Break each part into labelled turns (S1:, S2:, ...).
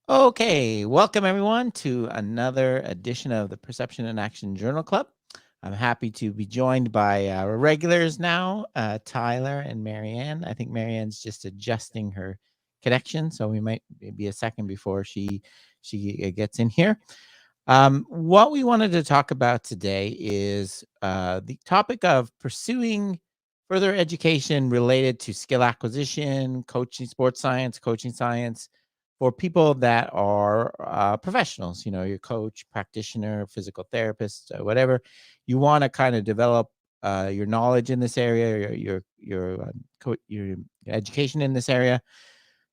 S1: Okay, welcome everyone to another edition of the Perception and Action Journal Club. I'm happy to be joined by our regulars now, Tyler and Marianne. I think Marianne's just adjusting her connection, so we might be a second before she gets in here. What we wanted to talk about today is the topic of pursuing further education related to skill acquisition, coaching, sports science, coaching science for people that are professionals. You know, your coach, practitioner, physical therapist, whatever. You want to kind of develop your knowledge in this area, your education in this area.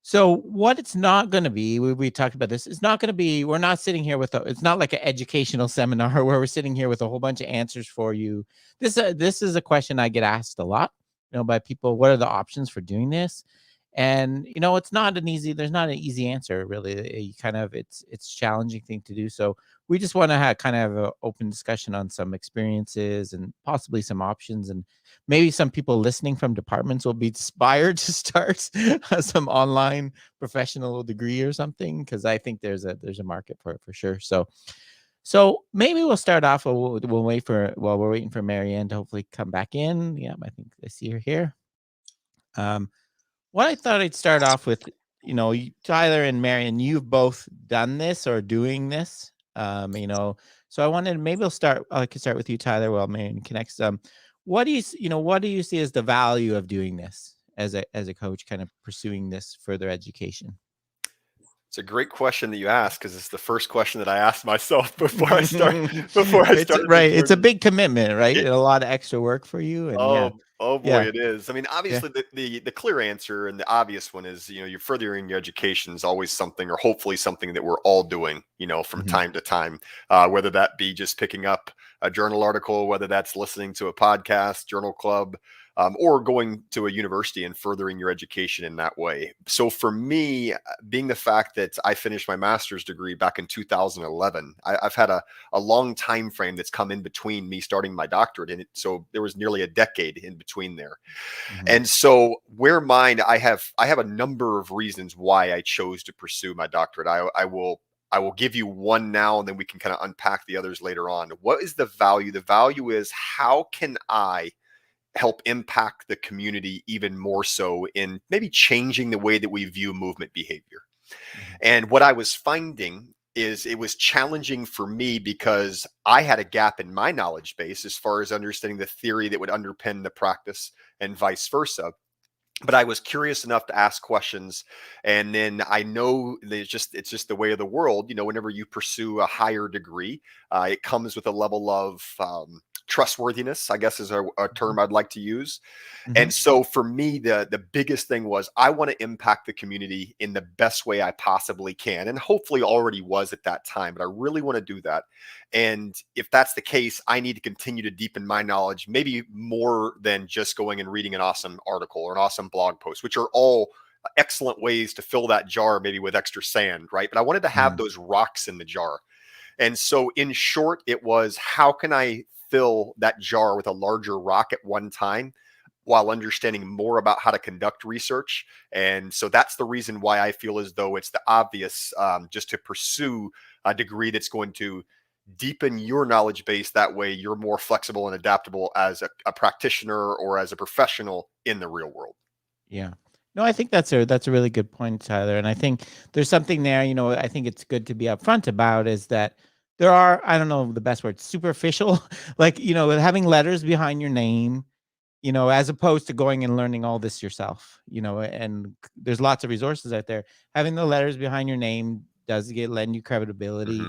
S1: So what it's not going to be, we talked about this, it's not going to be, we're not sitting here with, it's not like an educational seminar where we're sitting here with a whole bunch of answers for you. This is a question I get asked a lot, by people. What are the options for doing this? And, it's not there's not an easy answer really. It's a challenging thing to do. So we just want to have kind of an open discussion on some experiences and possibly some options, and maybe some people listening from departments will be inspired to start some online professional degree or something, because I think there's a market for it for sure. So maybe we'll start off. We'll wait while we're waiting for Marianne to hopefully come back in. Yeah, I think I see her here. What I thought I'd start off with, Tyler and Marianne, you've both done this or doing this. So I wanted, maybe I could start with you, Tyler, while Marianne connects. What do you see as the value of doing this as a coach, kind of pursuing this further education?
S2: It's a great question that you asked, because it's the first question that I asked myself before I started.
S1: Right. It's a big commitment, right? A lot of extra work for you. And
S2: Oh boy, it is. I mean, obviously the clear answer and the obvious one is, you're furthering your education is always something, or hopefully something, that we're all doing, from time to time, whether that be just picking up a journal article, whether that's listening to a podcast, journal club, or going to a university and furthering your education in that way. So for me, being the fact that I finished my master's degree back in 2011, I've had a long time frame that's come in between me starting my doctorate. And so there was nearly a decade in between there. And so I have a number of reasons why I chose to pursue my doctorate. I will give you one now, and then we can kind of unpack the others later on. What is the value? The value is, how can I help impact the community even more so in maybe changing the way that we view movement behavior? And what I was finding is, it was challenging for me because I had a gap in my knowledge base as far as understanding the theory that would underpin the practice, and vice versa. But I was curious enough to ask questions. And then I know that it's just the way of the world. Whenever you pursue a higher degree, it comes with a level of trustworthiness, I guess is a term I'd like to use. And so for me, the biggest thing was, I want to impact the community in the best way I possibly can. And hopefully already was at that time, but I really want to do that. And if that's the case, I need to continue to deepen my knowledge, maybe more than just going and reading an awesome article or an awesome blog post, which are all excellent ways to fill that jar, maybe with extra sand, right? But I wanted to have those rocks in the jar. And so in short, it was, how can I fill that jar with a larger rock at one time, while understanding more about how to conduct research? And so that's the reason why I feel as though it's the obvious, just to pursue a degree that's going to deepen your knowledge base. That way you're more flexible and adaptable as a practitioner or as a professional in the real world.
S1: Yeah. No, I think that's a really good point, Tyler. And I think there's something there, I think it's good to be upfront about, is that there are, I don't know the best word, superficial, like, having letters behind your name, as opposed to going and learning all this yourself, and there's lots of resources out there. Having the letters behind your name does lend you credibility,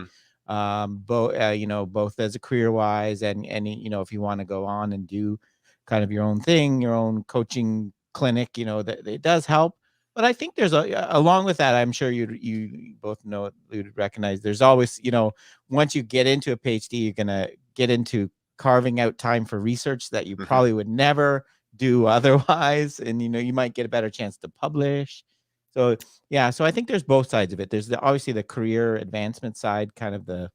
S1: both as a career wise, and if you want to go on and do kind of your own thing, your own coaching clinic, that it does help. But I think there's along with that, I'm sure you both know, you'd recognize, there's always, once you get into a PhD, you're going to get into carving out time for research that you probably would never do otherwise. And, you might get a better chance to publish. So, yeah. So I think there's both sides of it. There's obviously the career advancement side, kind of the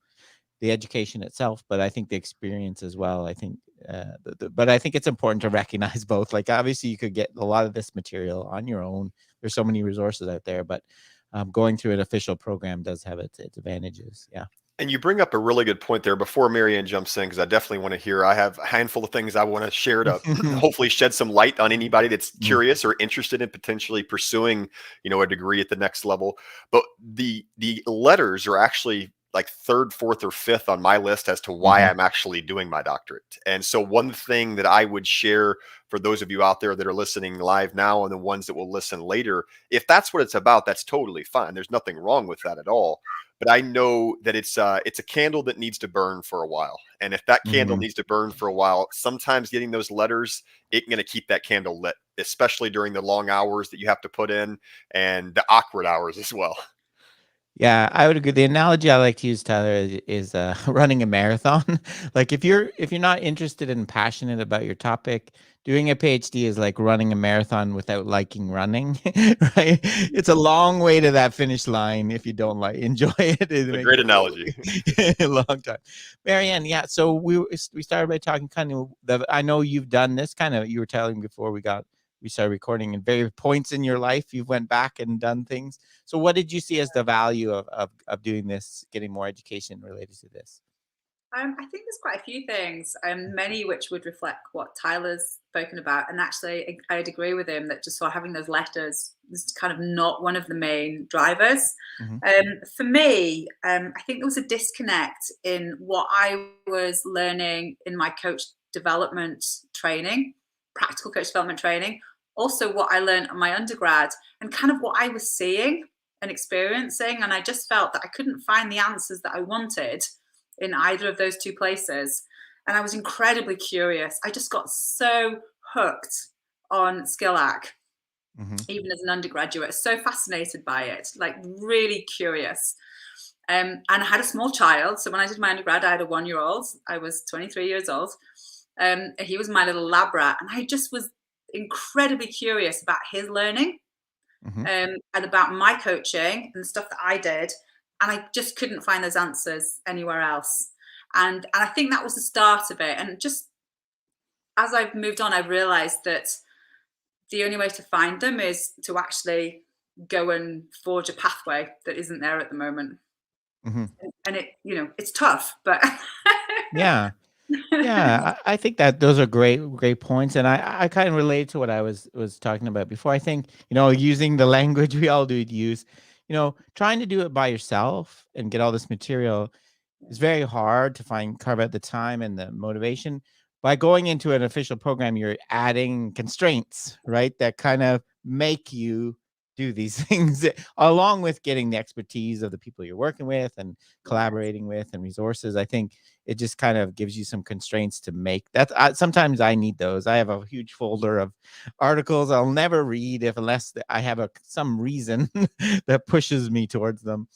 S1: education itself, but I think the experience as well. I think, but I think it's important to recognize both. Like, obviously you could get a lot of this material on your own. there's so many resources out there, but going through an official program does have its advantages. Yeah.
S2: And you bring up a really good point there before Marianne jumps in, because I definitely want to hear. I have a handful of things I want to share to hopefully shed some light on anybody that's curious or interested in potentially pursuing, a degree at the next level. But the letters are actually like third, fourth, or fifth on my list as to why I'm actually doing my doctorate. And so one thing that I would share for those of you out there that are listening live now and the ones that will listen later, if that's what it's about, that's totally fine. There's nothing wrong with that at all. But I know that it's a candle that needs to burn for a while. And if that candle needs to burn for a while, sometimes getting those letters, it's going to keep that candle lit, especially during the long hours that you have to put in and the awkward hours as well.
S1: Yeah, I would agree. The analogy I like to use, Tyler, is running a marathon. Like if you're not interested and passionate about your topic, doing a PhD is like running a marathon without liking running, right? It's a long way to that finish line if you don't enjoy it. It
S2: A
S1: makes
S2: great analogy.
S1: a long time. Marianne, yeah. So we started by talking kind of I know you've done this kind of. You were telling before we started recording, in various points in your life you've went back and done things. So what did you see as the value of doing this, getting more education related to this?
S3: I think there's quite a few things, many which would reflect what Tyler's spoken about. And actually, I'd agree with him that just sort of having those letters is kind of not one of the main drivers. For me, I think there was a disconnect in what I was learning in my coach development training, practical coach development training, also what I learned on my undergrad, and kind of what I was seeing and experiencing. And I just felt that I couldn't find the answers that I wanted in either of those two places. And I was incredibly curious. I just got so hooked on SkillAC, even as an undergraduate, so fascinated by it, like really curious. And I had a small child. So when I did my undergrad, I had a 1-year-old. I was 23 years old. He was my little lab rat. And I just was incredibly curious about his learning and about my coaching and the stuff that I did. And I just couldn't find those answers anywhere else. And I think that was the start of it. And just as I've moved on, I've realized that the only way to find them is to actually go and forge a pathway that isn't there at the moment. And it's tough, but
S1: yeah. Yeah, I think that those are great points, and I kind of relate to what I was talking about before. I think using the language we all do use, trying to do it by yourself and get all this material is very hard to carve out the time and the motivation. By going into an official program, you're adding constraints, right? That kind of make you do these things, along with getting the expertise of the people you're working with and collaborating with and resources. I think it just kind of gives you some constraints to make that. Sometimes I need those. I have a huge folder of articles I'll never read unless I have some reason that pushes me towards them.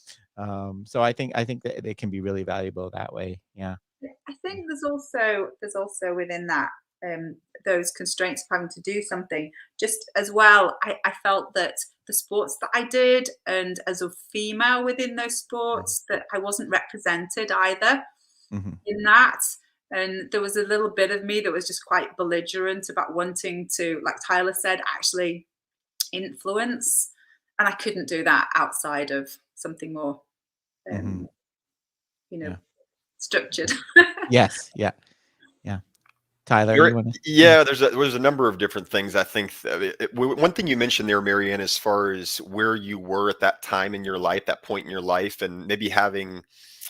S1: So I think that they can be really valuable that way. Yeah.
S3: I think there's also within that those constraints of having to do something. Just as well, I felt that the sports that I did, and as a female within those sports, that I wasn't represented either in that. And there was a little bit of me that was just quite belligerent about wanting to, like Tyler said, actually influence. And I couldn't do that outside of something more, structured.
S1: Yes. Yeah. Yeah. Tyler, you want to?
S2: Yeah, there's a number of different things. I think one thing you mentioned there, Marianne, as far as where you were at that time in your life, that point in your life, and maybe having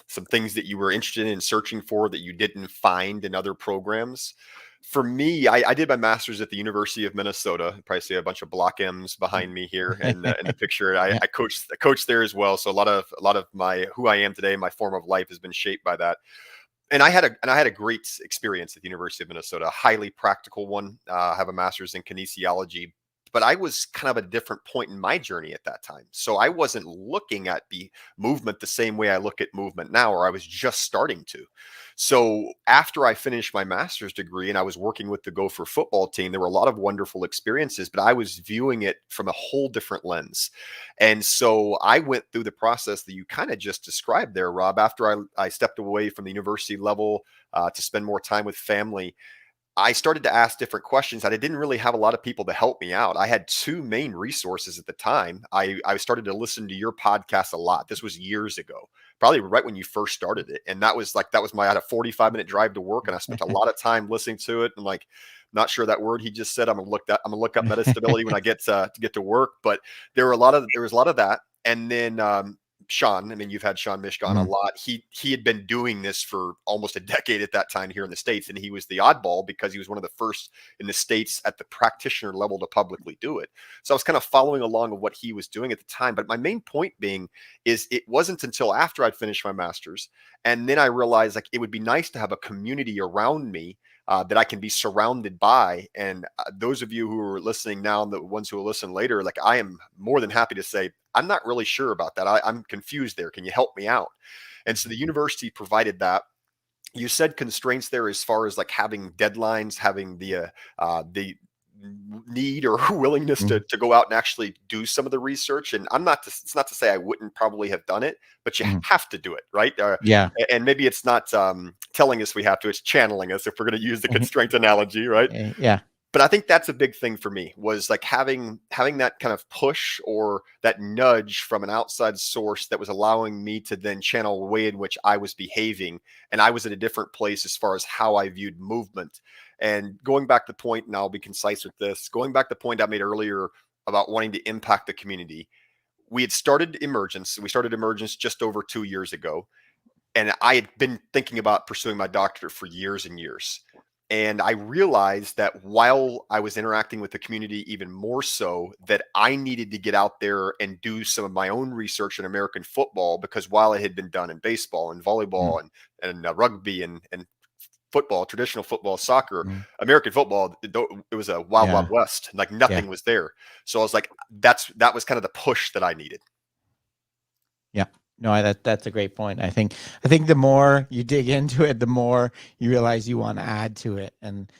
S2: some things that you were interested in searching for that you didn't find in other programs. For me, I did my master's at the University of Minnesota. You probably see a bunch of block M's behind me here in the picture. I coached there as well. So a lot of my who I am today, my form of life, has been shaped by that. And I had a great experience at the University of Minnesota, a highly practical one. I have a master's in kinesiology, but I was kind of at a different point in my journey at that time. So I wasn't looking at the movement the same way I look at movement now, or I was just starting to. So after I finished my master's degree and I was working with the Gopher football team, there were a lot of wonderful experiences, but I was viewing it from a whole different lens. And so I went through the process that you kind of just described there, Rob. After I stepped away from the university level to spend more time with family, I started to ask different questions, and I didn't really have a lot of people to help me out. I had two main resources at the time. I started to listen to your podcast a lot. This was years ago, probably right when you first started it. And that was I had a 45-minute drive to work, and I spent a lot of time listening to it. And like, not sure that word he just said. I'm gonna look up meta stability when I get to work. But there was a lot of that. And then Sean, I mean, you've had Sean Mishka on a lot. He had been doing this for almost a decade at that time here in the States, and he was the oddball because he was one of the first in the States at the practitioner level to publicly do it. So I was kind of following along of what he was doing at the time. But my main point being is it wasn't until after I'd finished my master's, and then I realized like it would be nice to have a community around me that I can be surrounded by. And those of you who are listening now and the ones who will listen later, like I am more than happy to say, I'm not really sure about that. I'm confused there. Can you help me out? And so the university provided that. You said constraints there as far as like having deadlines, having the need or willingness to go out and actually do some of the research. And it's not to say I wouldn't probably have done it, but you have to do it, right?
S1: Yeah.
S2: And maybe it's not telling us we have to, it's channeling us if we're going to use the constraint analogy, right?
S1: Yeah.
S2: But I think that's a big thing for me, was like having that kind of push or that nudge from an outside source that was allowing me to then channel the way in which I was behaving. And I was at a different place as far as how I viewed movement. And going back to the point, and I'll be concise with this, going back to the point I made earlier about wanting to impact the community. We had started Emergence. We started Emergence just over 2 years ago. And I had been thinking about pursuing my doctorate for years and years. And I realized that while I was interacting with the community even more so, that I needed to get out there and do some of my own research in American football, because while it had been done in baseball and volleyball and rugby and football, traditional football, soccer, American football, it was a wild west. Like nothing was there. So I was like, that was kind of the push that I needed.
S1: Yeah. No, that's a great point. I think the more you dig into it, the more you realize you want to add to it, and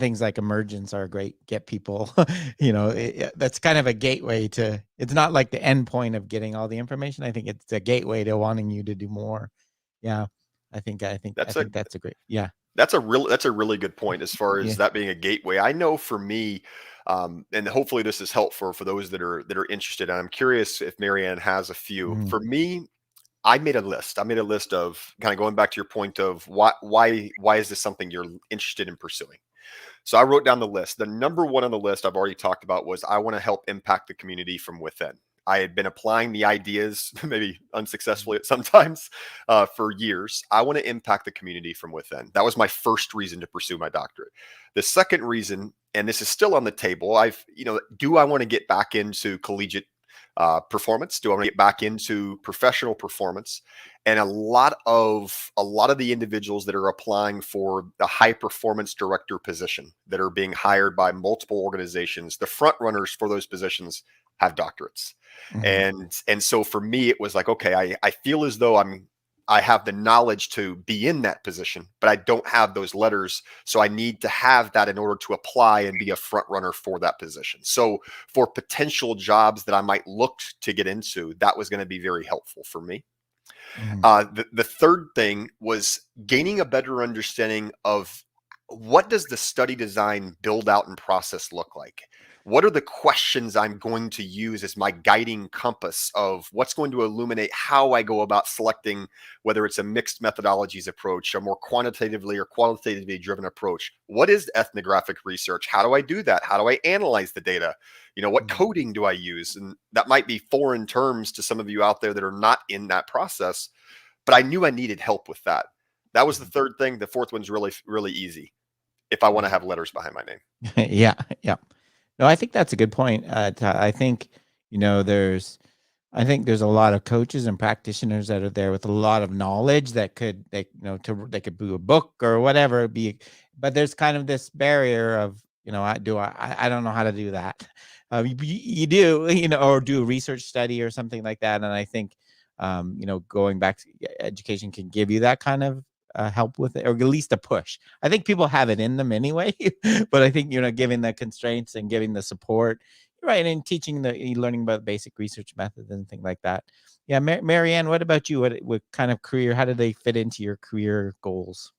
S1: things like Emergence are great. Get people, that's kind of a gateway to. It's not like the end point of getting all the information. I think it's a gateway to wanting you to do more. Yeah, I think that's a great. Yeah,
S2: that's a really good point as far as that being a gateway. I know for me. And hopefully this is helpful for those that are interested. And I'm curious if Marianne has a few. For me, I made a list. I made a list of kind of going back to your point of why is this something you're interested in pursuing? So I wrote down the list. The number one on the list I've already talked about was I want to help impact the community from within. I had been applying the ideas, maybe unsuccessfully at sometimes, for years. I want to impact the community from within. That was my first reason to pursue my doctorate. The second reason, and this is still on the table, do I want to get back into collegiate performance? Do I want to get back into professional performance? And a lot of the individuals that are applying for the high performance director position that are being hired by multiple organizations, the front runners for those positions have doctorates. And so for me, it was like, okay, I feel as though I have the knowledge to be in that position, but I don't have those letters. So I need to have that in order to apply and be a front runner for that position. So for potential jobs that I might look to get into, that was going to be very helpful for me. The third thing was gaining a better understanding of what does the study design build out and process look like? What are the questions I'm going to use as my guiding compass of what's going to illuminate how I go about selecting, whether it's a mixed methodologies approach, a more quantitatively or qualitatively driven approach? What is ethnographic research? How do I do that? How do I analyze the data? What coding do I use? And that might be foreign terms to some of you out there that are not in that process, but I knew I needed help with that. That was the third thing. The fourth one's really, really easy. If I want to have letters behind my name.
S1: Yeah. No, I think that's a good point. I think, there's a lot of coaches and practitioners that are there with a lot of knowledge that they could do a book or whatever but there's kind of this barrier of, I don't know how to do that. You do, or do a research study or something like that. And I think, going back to education can give you that kind of help with it, or at least a push. I think people have it in them anyway, but I think, giving the constraints and giving the support, right, and teaching learning about basic research methods and things like that. Yeah, Marianne, what about you? What kind of career? How do they fit into your career goals?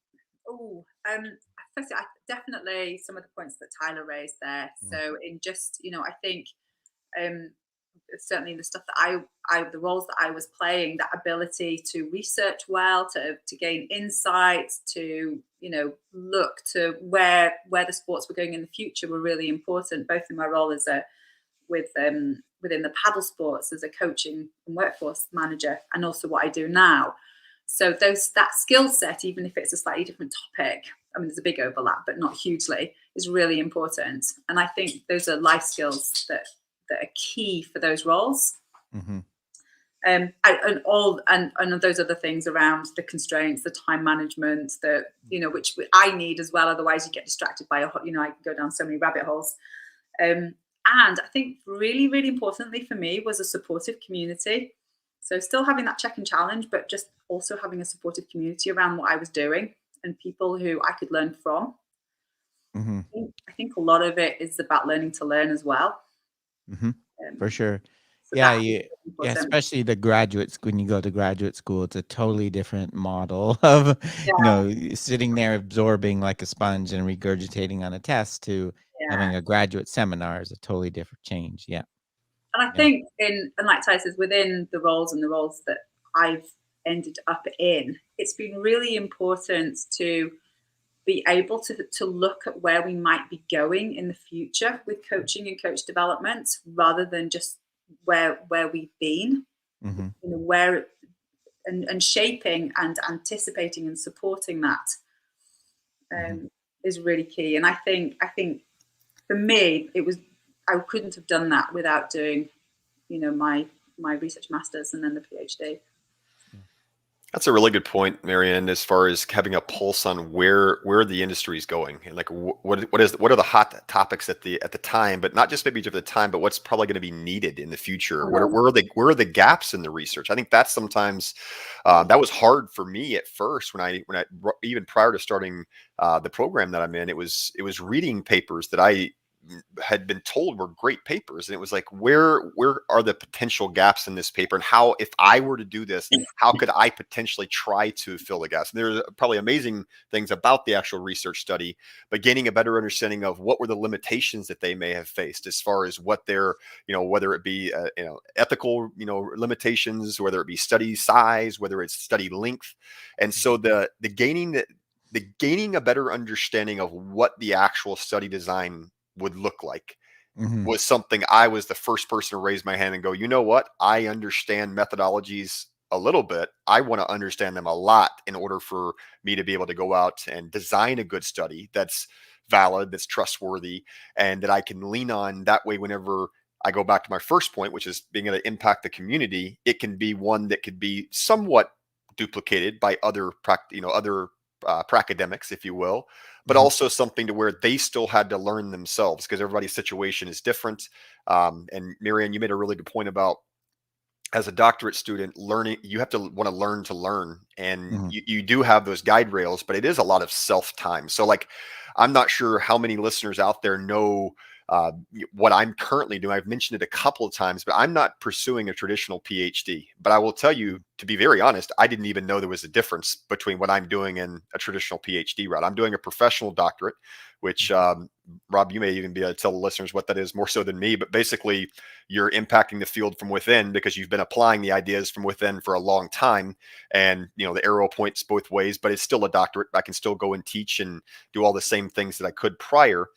S3: I firstly, definitely some of the points that Tyler raised there. So in just, I think um, certainly the stuff that the roles that I was playing, that ability to research well, to gain insights, to look to where the sports were going in the future were really important, both in my role as within the paddle sports as a coaching and workforce manager, and also what I do now. So that skill set, even if it's a slightly different topic, I mean, there's a big overlap, but not hugely, is really important. And I think those are life skills that are key for those roles.
S1: Mm-hmm.
S3: And those other things around the constraints, the time management, which I need as well. Otherwise, you get distracted by I can go down so many rabbit holes. And I think really, really importantly for me was a supportive community. So still having that check and challenge, but just also having a supportive community around what I was doing and people who I could learn from.
S1: Mm-hmm.
S3: I think a lot of it is about learning to learn as well.
S1: Mm-hmm. For sure.
S3: So
S1: Yeah, especially the graduates. When you go to graduate school, it's a totally different model of, sitting there absorbing like a sponge and regurgitating on a test to having a graduate seminar is a totally different change. Yeah.
S3: And I think and like Ty says, within the roles that I've ended up in, it's been really important to be able to look at where we might be going in the future with coaching and coach development, rather than just where we've been,
S1: mm-hmm.
S3: Where and shaping and anticipating and supporting that is really key. And I think for me, I couldn't have done that without doing, my research masters and then the PhD.
S2: That's a really good point, Marianne, as far as having a pulse on where the industry is going, and like what are the hot topics at the time, but not just maybe at the time, but what's probably going to be needed in the future. Where are the gaps in the research? I think that's sometimes that was hard for me at first when I even prior to starting the program that I'm in. It was reading papers that I had been told were great papers, and it was like, where are the potential gaps in this paper, and how, if I were to do this, how could I potentially try to fill the gaps? And there's probably amazing things about the actual research study, but gaining a better understanding of what were the limitations that they may have faced as far as what their, whether it be ethical limitations, whether it be study size, whether it's study length. And so the gaining a better understanding of what the actual study design would look like was something I was the first person to raise my hand and go, you know what? I understand methodologies a little bit. I want to understand them a lot in order for me to be able to go out and design a good study that's valid, that's trustworthy, and that I can lean on. That way, whenever I go back to my first point, which is being able to impact the community, it can be one that could be somewhat duplicated by other academics, if you will, but also something to where they still had to learn themselves, because everybody's situation is different. And Marianne, you made a really good point about, as a doctorate student, learning, you have to want to learn. And you do have those guide rails, but it is a lot of self-time. So like, I'm not sure how many listeners out there know what I'm currently doing. I've mentioned it a couple of times, but I'm not pursuing a traditional PhD. But I will tell you, to be very honest, I didn't even know there was a difference between what I'm doing and a traditional PhD route. I'm doing a professional doctorate, which Rob, you may even be able to tell the listeners what that is more so than me, but basically you're impacting the field from within because you've been applying the ideas from within for a long time. And, the arrow points both ways, but it's still a doctorate. I can still go and teach and do all the same things that I could prior.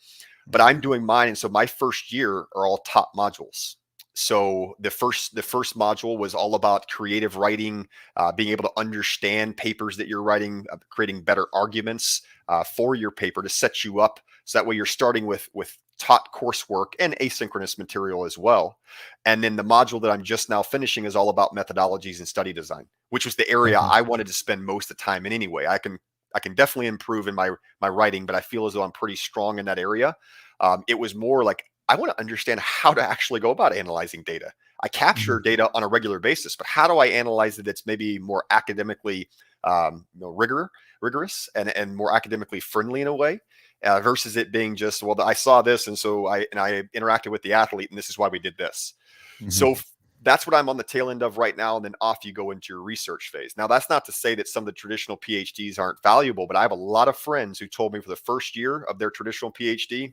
S2: But I'm doing mine. And so my first year are all top modules. So the first module was all about creative writing, being able to understand papers that you're writing, creating better arguments for your paper to set you up. So that way you're starting with taught coursework and asynchronous material as well. And then the module that I'm just now finishing is all about methodologies and study design, which was the area I wanted to spend most of the time in anyway. I can definitely improve in my writing, but I feel as though I'm pretty strong in that area. It was more like, I want to understand how to actually go about analyzing data. I capture data on a regular basis, but how do I analyze it that's maybe more academically rigorous and more academically friendly in a way, versus it being just, well, I saw this, and so I interacted with the athlete, and this is why we did this. So that's what I'm on the tail end of right now. And then off you go into your research phase. Now, that's not to say that some of the traditional PhDs aren't valuable, but I have a lot of friends who told me for the first year of their traditional PhD,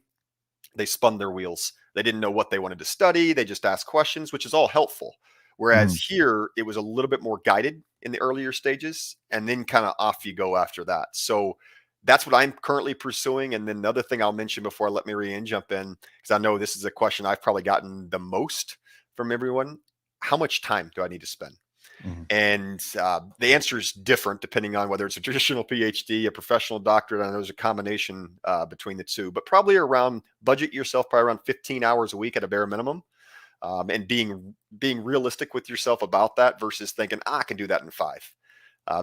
S2: they spun their wheels. They didn't know what they wanted to study. They just asked questions, which is all helpful. Whereas here, it was a little bit more guided in the earlier stages, and then kind of off you go after that. So that's what I'm currently pursuing. And then the other thing I'll mention before I let Marianne jump in, because I know this is a question I've probably gotten the most from everyone. How much time do I need to spend? And the answer is different depending on whether it's a traditional PhD, a professional doctorate. I know there's a combination between the two, but probably budget yourself probably around 15 hours a week at a bare minimum. And being realistic with yourself about that versus thinking, I can do that in 5.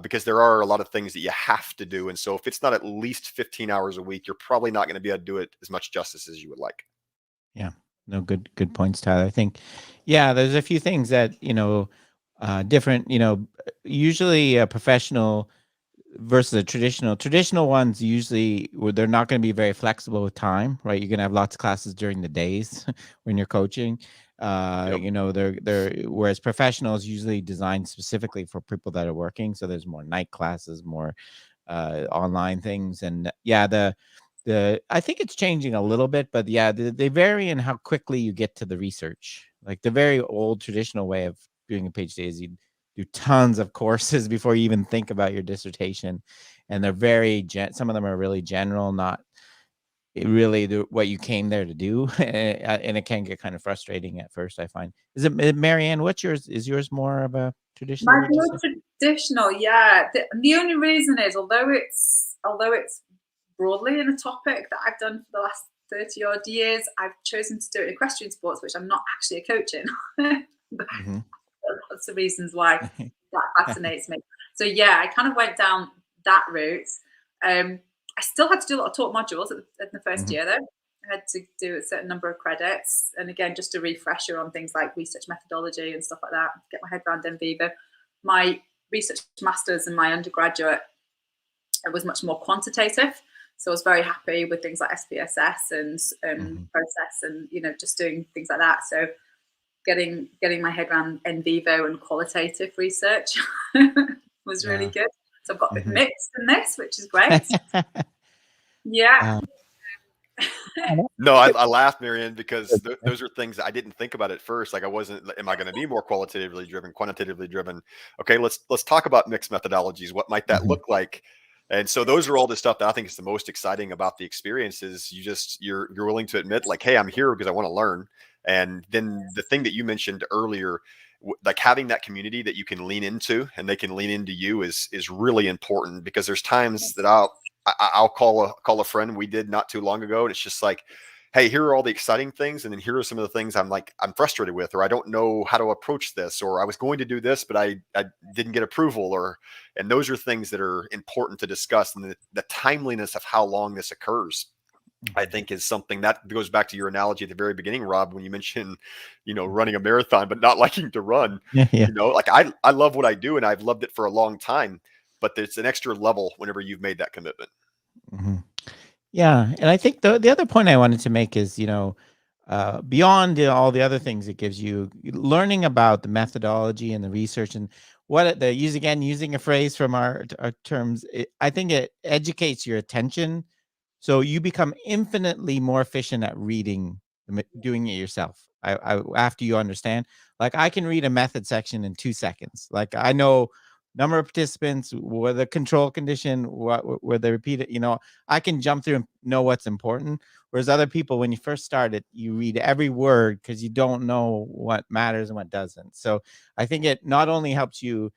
S2: Because there are a lot of things that you have to do. And so if it's not at least 15 hours a week, you're probably not going to be able to do it as much justice as you would like.
S1: Yeah. No, good points, Tyler. I think, yeah, there's a few things that, different, usually a professional versus a traditional ones, usually they're not going to be very flexible with time, right? You're going to have lots of classes during the days when you're coaching. They're whereas professionals usually designed specifically for people that are working. So there's more night classes, more online things. And yeah, I think it's changing a little bit, but yeah, they vary in how quickly you get to the research. Like the very old traditional way of doing a PhD is you do tons of courses before you even think about your dissertation. And they're very, some of them are really general, not really what you came there to do. And it can get kind of frustrating at first, I find. Is it, Marianne, what's yours? Is yours more of a traditional?
S3: Mine's more traditional, yeah. The only reason is, although it's broadly in a topic that I've done for the last 30 odd years, I've chosen to do it in equestrian sports, which I'm not actually a coach in. Lots of reasons why that fascinates me. So yeah, I kind of went down that route. I still had to do a lot of taught modules in the first year, though. I had to do a certain number of credits, and again, just a refresher on things like research methodology and stuff like that. Get my head around NVivo. My research masters and my undergraduate, it was much more quantitative. So I was very happy with things like SPSS and process, and just doing things like that. So getting my head around NVivo and qualitative research was really good. So I've got a bit mixed in this, which is great. Yeah.
S2: No, I laughed, Marianne, because those are things I didn't think about at first. Like I wasn't, am I going to be more qualitatively driven, quantitatively driven? Okay, let's talk about mixed methodologies. What might that look like? And so those are all the stuff that I think is the most exciting about the experience is you're willing to admit like, hey, I'm here because I want to learn. And then the thing that you mentioned earlier, like having that community that you can lean into and they can lean into you is really important, because there's times that I'll call a friend we did not too long ago. And it's just like, hey, here are all the exciting things. And then here are some of the things I'm frustrated with, or I don't know how to approach this, or I was going to do this, but I didn't get approval, and those are things that are important to discuss. And the timeliness of how long this occurs, I think, is something that goes back to your analogy at the very beginning, Rob, when you mentioned, running a marathon, but not liking to run. Like I love what I do and I've loved it for a long time, but it's an extra level whenever you've made that commitment.
S1: Yeah. And I think the other point I wanted to make is, beyond all the other things it gives you, learning about the methodology and the research and using a phrase from our terms, I think it educates your attention. So you become infinitely more efficient at doing it yourself. After you understand, like I can read a method section in 2 seconds. Like I know number of participants, what the control condition, where they repeat it. I can jump through and know what's important. Whereas other people, when you first start it, you read every word because you don't know what matters and what doesn't. So I think it not only helps you,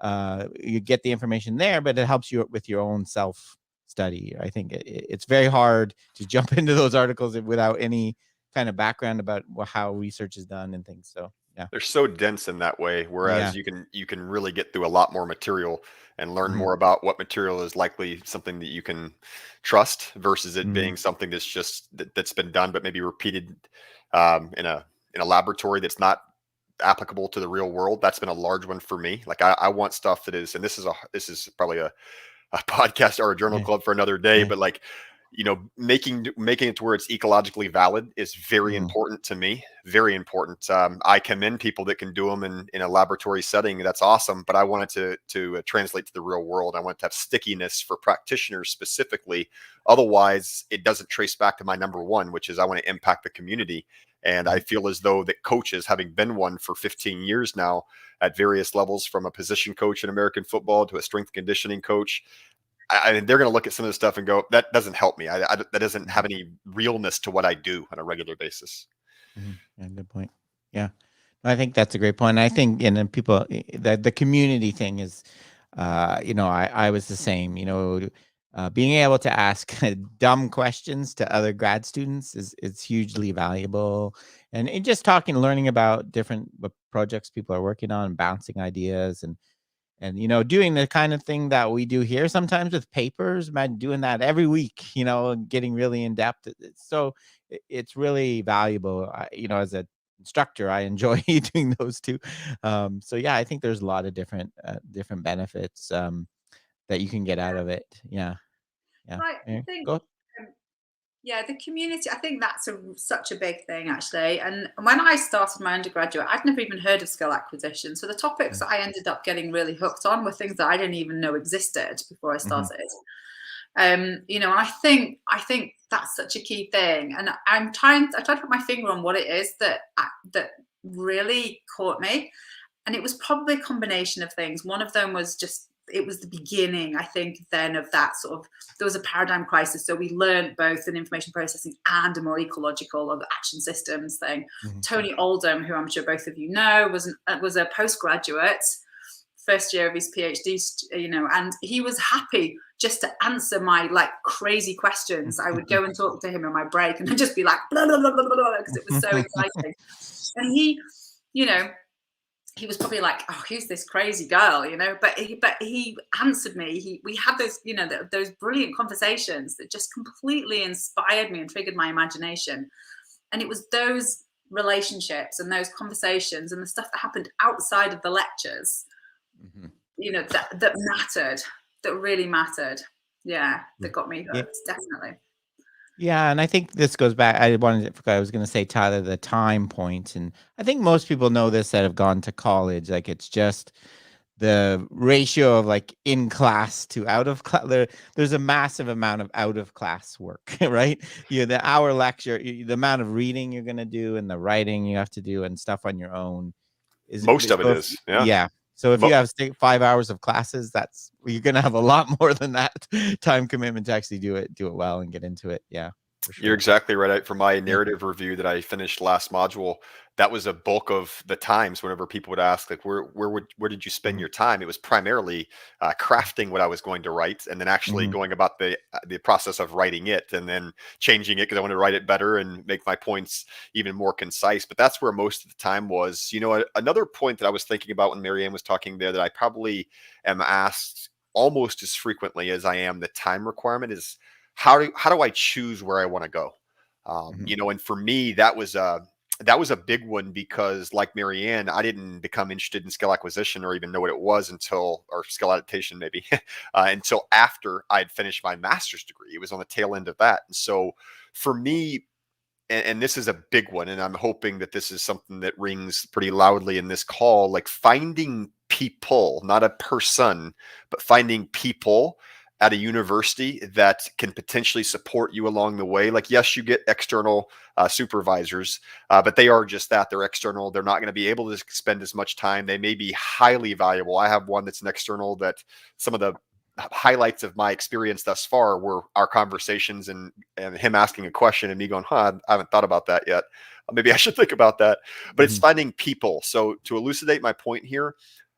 S1: you get the information there, but it helps you with your own self study. I think it's very hard to jump into those articles without any kind of background about how research is done and things. So yeah,
S2: they're so dense in that way. Whereas you can really get through a lot more material and learn more about what material is likely something that you can trust versus it being something that's been done, but maybe repeated in a laboratory that's not applicable to the real world. That's been a large one for me. Like I want stuff that is, and this is probably a podcast or a journal club for another day, but like making it to where it's ecologically valid is very important to me. Very important. I commend people that can do them in a laboratory setting. That's awesome. But I wanted to translate to the real world. I want to have stickiness for practitioners specifically. Otherwise, it doesn't trace back to my number one, which is I want to impact the community. And I feel as though that coaches, having been one for 15 years now at various levels, from a position coach in American football to a strength and conditioning coach, they're going to look at some of the stuff and go, that doesn't help me. That doesn't have any realness to what I do on a regular basis.
S1: Yeah, good point. Yeah, I think that's a great point. I think, and then people, the community thing is, I was the same. Being able to ask dumb questions to other grad students is hugely valuable, and just talking, learning about different projects people are working on, bouncing ideas, and doing the kind of thing that we do here sometimes with papers. Imagine doing that every week, getting really in depth. So it's really valuable. As an instructor, I enjoy doing those too. So yeah, I think there's a lot of different benefits that you can get out of it. Yeah.
S3: Right. I
S1: Yeah.
S3: think,
S1: Go.
S3: yeah, the community, I think that's such a big thing, actually. And when I started my undergraduate, I'd never even heard of skill acquisition. So the topics that I ended up getting really hooked on were things that I didn't even know existed before I started. And I think that's such a key thing. And I tried to put my finger on what it is that really caught me. And it was probably a combination of things. One of them was just, it was the beginning, I think, then of that sort of, there was a paradigm crisis. So we learned both an information processing and a more ecological or the action systems thing. Tony Oldham, who I'm sure both of you know, was a postgraduate, first year of his PhD, and he was happy just to answer my crazy questions. I would go and talk to him on my break and I'd just be like, blah, blah, blah, blah, blah, blah, because it was so exciting. And he was probably like, oh, who's this crazy girl, but he answered me. We had those, those brilliant conversations that just completely inspired me and triggered my imagination. And it was those relationships and those conversations and the stuff that happened outside of the lectures, that mattered, that really mattered. Yeah, that got me hooked, definitely.
S1: Yeah, and I think this goes back. I was going to say, Tyler, the time point, and I think most people know this that have gone to college. Like, it's just the ratio of in class to out of class. There's a massive amount of out of class work, right? The hour lecture, the amount of reading you're going to do, and the writing you have to do, and stuff on your own.
S2: Most of it is, yeah.
S1: Yeah. So if you have 5 hours of classes, you're going to have a lot more than that time commitment to actually do it well and get into it. Yeah, for sure.
S2: You're exactly right. For my narrative review that I finished last module, that was a bulk of the times whenever people would ask, where did you spend your time? It was primarily crafting what I was going to write, and then actually going about the process of writing it, and then changing it because I wanted to write it better and make my points even more concise. But that's where most of the time was. Another point that I was thinking about when Marianne was talking there that I probably am asked almost as frequently as I am the time requirement is, how do I choose where I want to go? And for me, that was a big one because, like Marianne, I didn't become interested in skill acquisition or even know what it was or skill adaptation maybe, until after I had finished my master's degree. It was on the tail end of that. And so for me, and this is a big one, and I'm hoping that this is something that rings pretty loudly in this call, finding people, not a person, but finding people at a university that can potentially support you along the way. Yes, you get external supervisors, but they are just that. They're external. They're not going to be able to spend as much time. They may be highly valuable. I have one that's an external that some of the highlights of my experience thus far were our conversations and him asking a question and me going, I haven't thought about that yet. Maybe I should think about that. But it's finding people. So to elucidate my point here,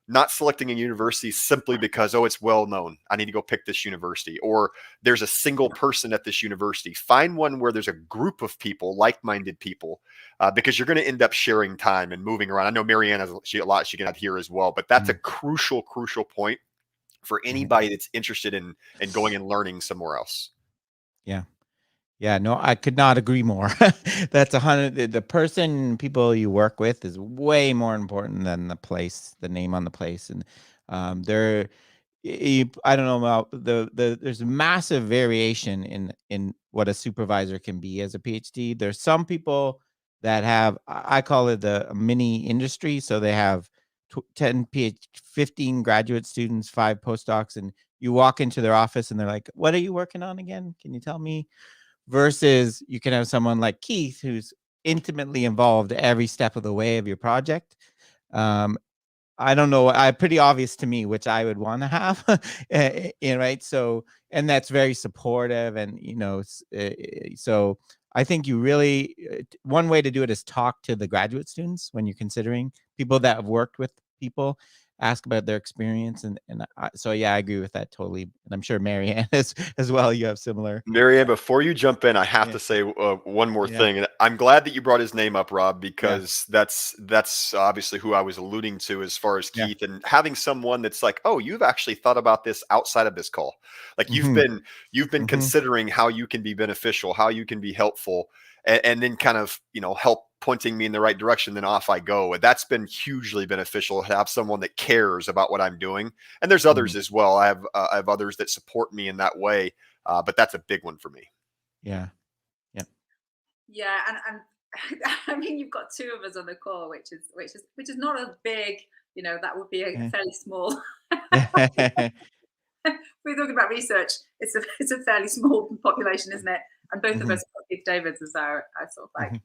S2: not selecting a university simply because, it's well known, I need to go pick this university, or there's a single person at this university. Find one where there's a group of people, like-minded people, because you're going to end up sharing time and moving around. I know Marianne has a lot she can add here as well, but that's a crucial point for anybody that's interested in going and learning somewhere else.
S1: Yeah, no, I could not agree more. That's 100. The people you work with is way more important than the place, the name on the place. And I don't know about there's a massive variation in what a supervisor can be as a PhD. There's some people that have, I call it the mini industry. So they have 10 PhD, 15 graduate students, 5 postdocs, and you walk into their office and they're like, what are you working on again? Can you tell me? Versus you can have someone like Keith who's intimately involved every step of the way of your project. I don't know. Pretty obvious to me, which I would want to have, right? So, and that's very supportive, and so I think you really one way to do it is talk to the graduate students when you're considering people that have worked with people, ask about their experience, so yeah, I agree with that totally, and I'm sure Marianne as well. You have similar.
S2: Marianne, before you jump in, I have
S1: Yeah.
S2: to say one more
S1: Yeah.
S2: thing. And I'm glad that you brought his name up, Rob,
S1: Yeah.
S2: because that's obviously who I was alluding to as far as
S1: Yeah.
S2: Keith, and having someone that's like, oh, you've actually thought about this outside of this call. Like you've been considering how you can be beneficial, how you can be helpful, and then kind of, help pointing me in the right direction. Then off I go. And that's been hugely beneficial to have someone that cares about what I'm doing. And there's others as well. I have others that support me in that way. But that's a big one for me.
S1: Yeah.
S3: Yeah, and I mean, you've got 2 of us on the call, which is not a big, that would be a fairly small. We're talking about research. It's a fairly small population, isn't it? And both of us, Keith Davids is our sort of like,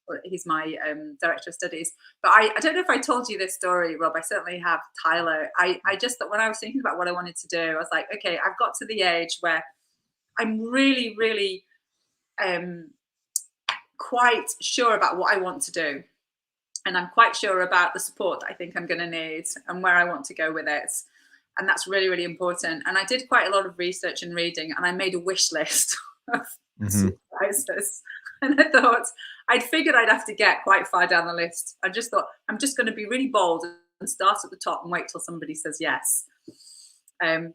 S3: well, he's my director of studies. But I don't know if I told you this story, Rob. I certainly have Tyler. I just thought when I was thinking about what I wanted to do, I was like, okay, I've got to the age where I'm really, really quite sure about what I want to do. And I'm quite sure about the support that I think I'm going to need and where I want to go with it. And that's really, really important. And I did quite a lot of research and reading, and I made a wish list of supervisors. And I'd figured I'd have to get quite far down the list. I just thought, I'm just going to be really bold and start at the top and wait till somebody says yes. And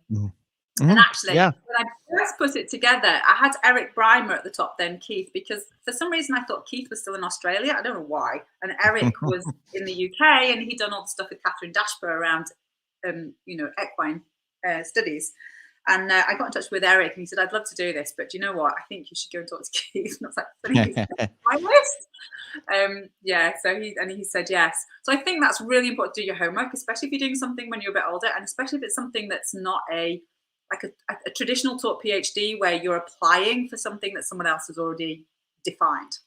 S3: actually, when I first put it together, I had Eric Brymer at the top, then Keith, because for some reason I thought Keith was still in Australia. I don't know why. And Eric was in the UK, and he'd done all the stuff with Catherine Dashper around, equine studies. And I got in touch with Eric, and he said, I'd love to do this, but do you know what? I think you should go and talk to Keith. And I was like, please, my list. So he said yes. So I think that's really important to do your homework, especially if you're doing something when you're a bit older, and especially if it's something that's not a traditional taught PhD where you're applying for something that someone else has already defined.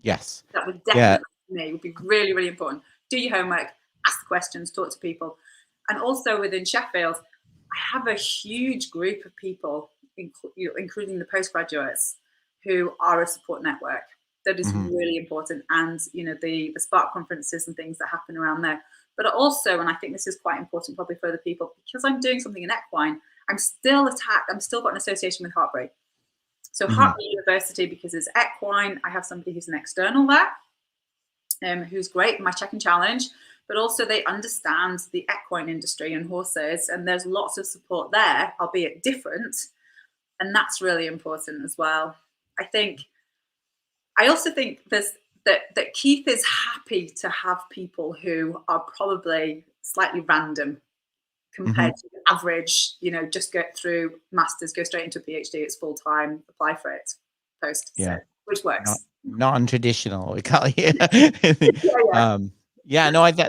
S1: Yes.
S3: That would definitely, for me, would be really, really important. Do your homework, ask the questions, talk to people. And also within Sheffield, I have a huge group of people, including the postgraduates, who are a support network. That is really important. And, the Spark conferences and things that happen around there. But also, and I think this is quite important probably for other people, because I'm doing something in equine, I'm still got an association with Heartbreak. So Heartbreak University, because it's equine, I have somebody who's an external there, who's great, my check and challenge, but also they understand the equine industry and horses, and there's lots of support there, albeit different. And that's really important as well. I also think that Keith is happy to have people who are probably slightly random compared to the average, just get through masters, go straight into a PhD, it's full time, apply for it, post, which works.
S1: Non-traditional, we call it.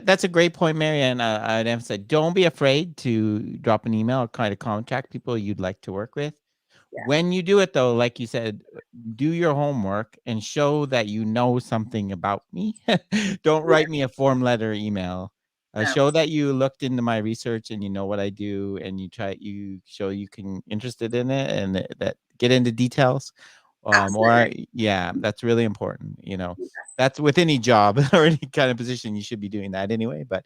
S1: That's a great point, Marianne. I'd emphasize, don't be afraid to drop an email or kind of contact people you'd like to work with. When you do it, though, like you said, do your homework and show that you know something about me. Don't write me a form letter email. Show that you looked into my research and you know what I do, and you show you can interested in it, and that get into details. That's really important. That's with any job or any kind of position, you should be doing that anyway. But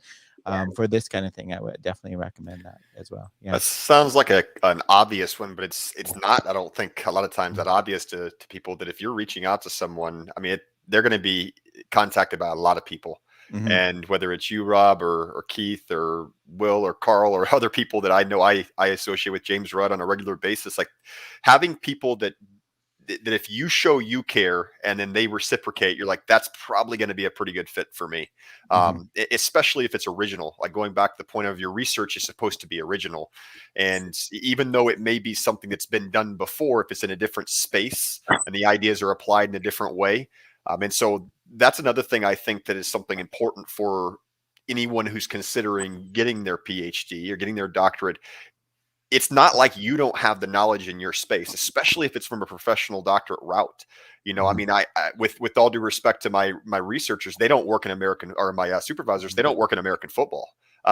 S1: for this kind of thing, I would definitely recommend that as well. Yeah,
S2: that sounds like an obvious one, but it's not. I don't think a lot of times that obvious to people that if you're reaching out to someone, I mean, they're going to be contacted by a lot of people. And whether it's you, Rob, or Keith, or Will, or Carl, or other people that I know I associate with James Rudd on a regular basis, like having people that that if you show you care and then they reciprocate, you're like, that's probably going to be a pretty good fit for me. Especially if it's original. Like going back to the point of your research is supposed to be original. And even though it may be something that's been done before, if it's in a different space and the ideas are applied in a different way. And so that's another thing I think that is something important for anyone who's considering getting their PhD or getting their doctorate. It's not like you don't have the knowledge in your space, especially if it's from a professional doctorate route. I mean, I with all due respect to my researchers, they don't work in American, or my supervisors, they don't work in American football.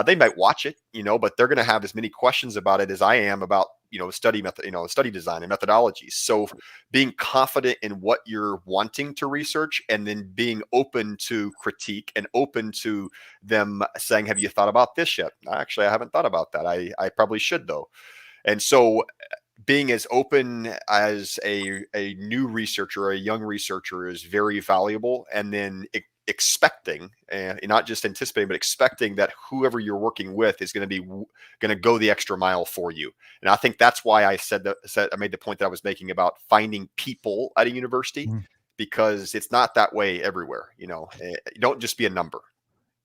S2: They might watch it, but they're going to have as many questions about it as I am about, study method, study design and methodologies. So being confident in what you're wanting to research and then being open to critique and open to them saying, have you thought about this yet? Actually, I haven't thought about that. I probably should though. And so being as open as a new researcher, a young researcher is very valuable. And then expecting, and not just anticipating, but expecting that whoever you're working with is going to go the extra mile for you. And I think that's why I I made the point that I was making about finding people at a university, because it's not that way everywhere. Don't just be a number.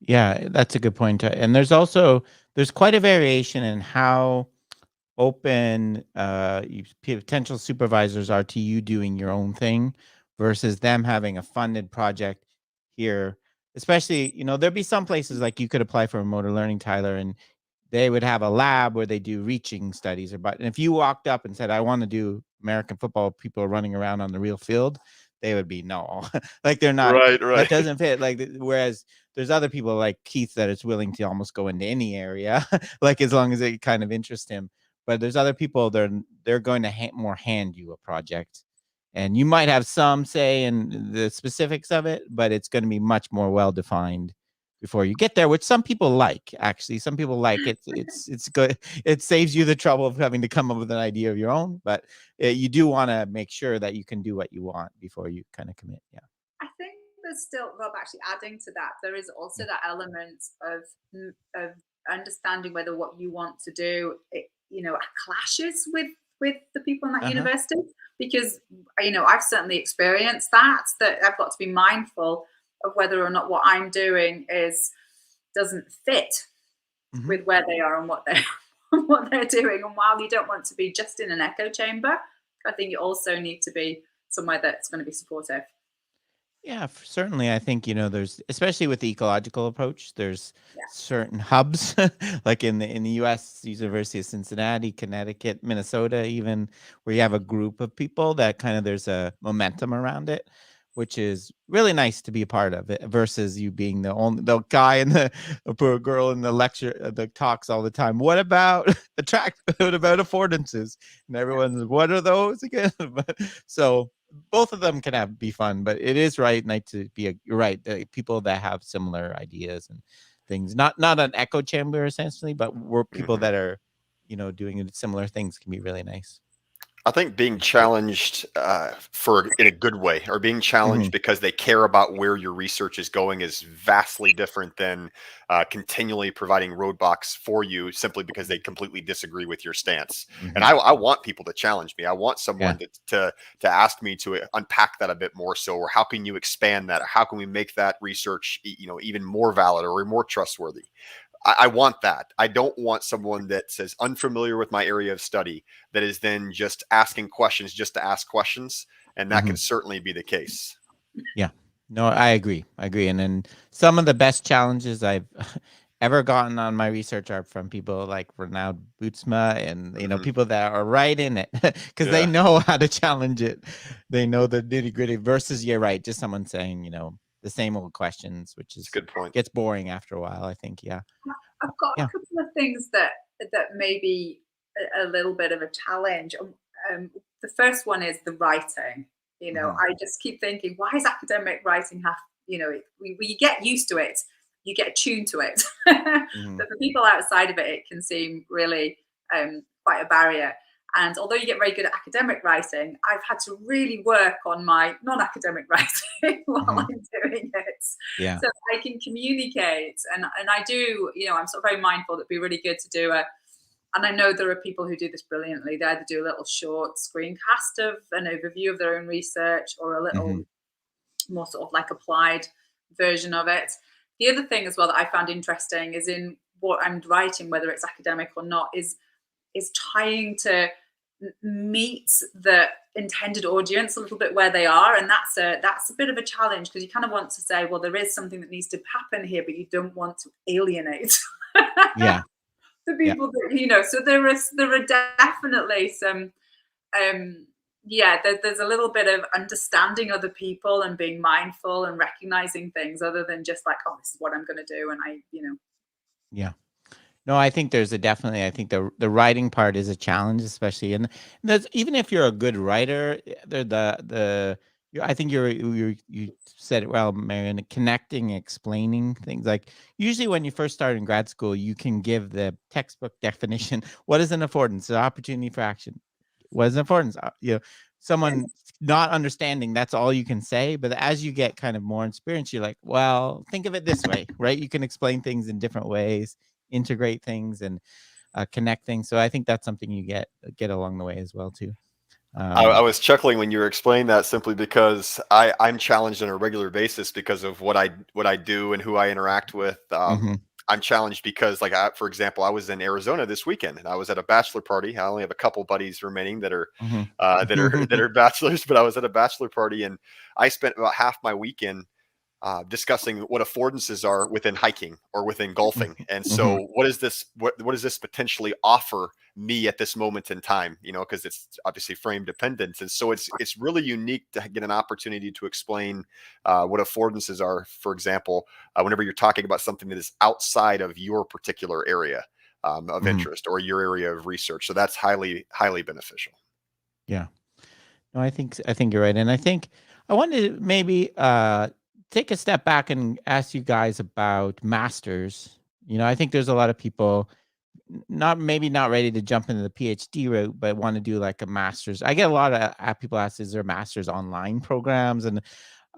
S1: Yeah, that's a good point. And there's quite a variation in how open potential supervisors are to you doing your own thing versus them having a funded project here. Especially, there'd be some places like you could apply for a motor learning, Tyler, and they would have a lab where they do reaching studies. And if you walked up and said, I want to do American football, people are running around on the real field, they would be no. Like they're not,
S2: right.
S1: That doesn't fit. Like, whereas there's other people like Keith that is willing to almost go into any area, like as long as it kind of interests him. But there's other people they're going to more hand you a project, and you might have some say in the specifics of it, but it's going to be much more well defined before you get there, which some people like. Actually, some people like it. It's good. It saves you the trouble of having to come up with an idea of your own, but you do want to make sure that you can do what you want before you kind of commit. Yeah.
S3: I think there's still, Rob, actually adding to that, there is also that element of understanding whether what you want to do, clashes with the people in that university, because I've certainly experienced that I've got to be mindful of whether or not what I'm doing doesn't fit with where they are and what they're doing. And while you don't want to be just in an echo chamber, I think you also need to be somewhere that's going to be supportive.
S1: Yeah, certainly. I think, there's, especially with the ecological approach, there's certain hubs like in the US, University of Cincinnati, Connecticut, Minnesota, even, where you have a group of people that kind of there's a momentum around it, which is really nice to be a part of it versus you being the guy and the poor girl in the lecture, the talks all the time. What about what about affordances? And everyone's, what are those again? So both of them can be fun, but it is nice to be you're right. People that have similar ideas and things, not an echo chamber essentially, but we're people that are, doing similar things can be really nice.
S2: I think being challenged in a good way, or being challenged because they care about where your research is going, is vastly different than continually providing roadblocks for you simply because they completely disagree with your stance. And I want people to challenge me. I want someone to ask me to unpack that a bit more. So, or how can you expand that? Or how can we make that research, even more valid or more trustworthy? I want that. I don't want someone that says unfamiliar with my area of study that is then just asking questions just to ask questions. And that can certainly be the case.
S1: Yeah, no, I agree. And then some of the best challenges I've ever gotten on my research are from people like Renaud Bootsma and, people that are right in it because they know how to challenge it. They know the nitty gritty versus you're right. Just someone saying, the same old questions, which is
S2: a good point.
S1: Gets boring after a while, I think. Yeah.
S3: I've got a couple of things that may be a little bit of a challenge. The first one is the writing. I just keep thinking, why is academic writing we get used to it, you get attuned to it. But for people outside of it, it can seem really quite a barrier. And although you get very good at academic writing, I've had to really work on my non-academic writing while I'm doing it.
S1: Yeah.
S3: So I can communicate. And I do, I'm sort of very mindful that it'd be really good to do And I know there are people who do this brilliantly. They either do a little short screencast of an overview of their own research, or a little more sort of like applied version of it. The other thing as well that I found interesting is in what I'm writing, whether it's academic or not, is trying to meet the intended audience a little bit where they are, and that's a bit of a challenge, because you kind of want to say, well, there is something that needs to happen here, but you don't want to alienate
S1: Yeah.
S3: the people that So there are definitely some there's a little bit of understanding other people and being mindful and recognizing things, other than just like, oh, this is what I'm going to do, and
S1: Yeah. No, I think there's definitely, I think the writing part is a challenge, especially, and that's even if you're a good writer, I think you said it well, Marion, connecting, explaining things. Like usually when you first start in grad school, you can give the textbook definition. What is an affordance? An opportunity for action. What is an affordance? Someone not understanding, that's all you can say. But as you get kind of more experience, you're like, well, think of it this way, right? You can explain things in different ways, integrate things, and connect things. So I think that's something you get along the way as well too.
S2: I was chuckling when you were explaining that, simply because I'm challenged on a regular basis because of what I do and who I interact with. I'm challenged because, like, for example, I was in Arizona this weekend and I was at a bachelor party. I only have a couple buddies remaining that are that are bachelors, but I was at a bachelor party and I spent about half my weekend discussing what affordances are within hiking or within golfing. And so what does this potentially offer me at this moment in time, because it's obviously frame dependent. And so it's really unique to get an opportunity to explain what affordances are, for example, whenever you're talking about something that is outside of your particular area of interest or your area of research. So that's highly, highly beneficial.
S1: Yeah. No, I think you're right. And I think I wanted to maybe take a step back and ask you guys about masters. I think there's a lot of people not ready to jump into the PhD route, but want to do like a master's. I get a lot of people ask, is there master's online programs? And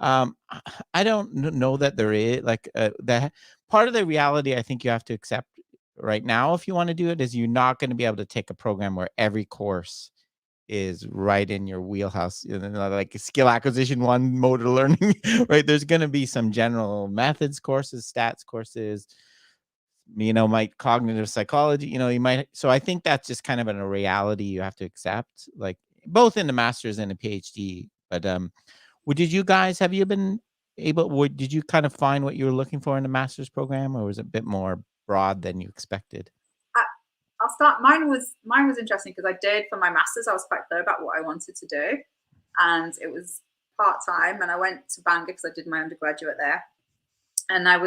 S1: I don't know that there is. Like that part of the reality I think you have to accept right now, if you want to do it, is you're not going to be able to take a program where every course is right in your wheelhouse, like skill acquisition 1, motor learning, right? There's going to be some general methods courses, stats courses, might cognitive psychology, you might. So I think that's just kind of a reality you have to accept, like both in the master's and a PhD. But did you kind of find what you were looking for in the master's program, or was it a bit more broad than you expected?
S3: I'll start. Mine was interesting because I did, for my master's, I was quite clear about what I wanted to do, and it was part-time. And I went to Bangor because I did my undergraduate there, and I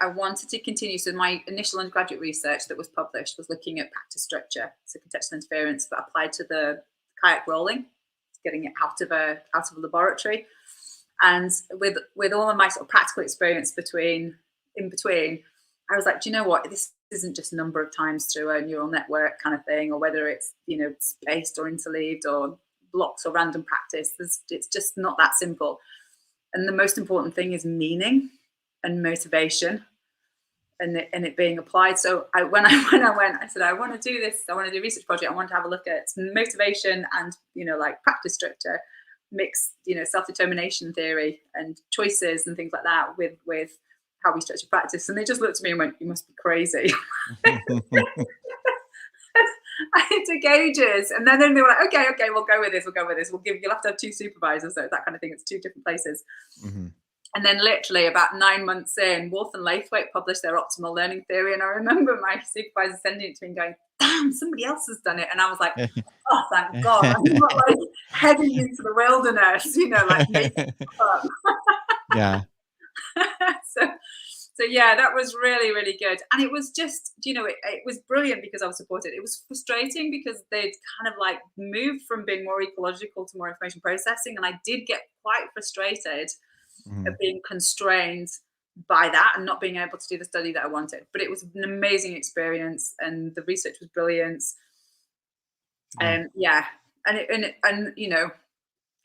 S3: wanted to continue. So my initial undergraduate research that was published was looking at practice structure, so contextual interference, but applied to the kayak rolling, getting it out of a laboratory. And with all of my sort of practical experience in between, I was like, do you know what? This isn't just number of times through a neural network kind of thing, or whether it's spaced or interleaved or blocks or random practice. It's just not that simple. And the most important thing is meaning and motivation, and it being applied. So when I went, I said, I want to do this. I want to do a research project. I want to have a look at motivation and like practice structure, mix self-determination theory and choices and things like that with how we structure practice. And they just looked at me and went, you must be crazy. It took ages. And then they were like, okay, we'll go with this. You'll have to have 2 supervisors. So that kind of thing. It's 2 different places. And then literally about 9 months in, Wolf and Lathwaite published their optimal learning theory. And I remember my supervisor sending it to me and going, damn, somebody else has done it. And I was like, oh, thank God. I'm not like heading into the wilderness, like making it up.
S1: Yeah.
S3: So yeah, that was really, really good. And it was just, it was brilliant because I was supported. It was frustrating because they'd kind of like moved from being more ecological to more information processing. And I did get quite frustrated of being constrained by that and not being able to do the study that I wanted. But it was an amazing experience and the research was brilliant. And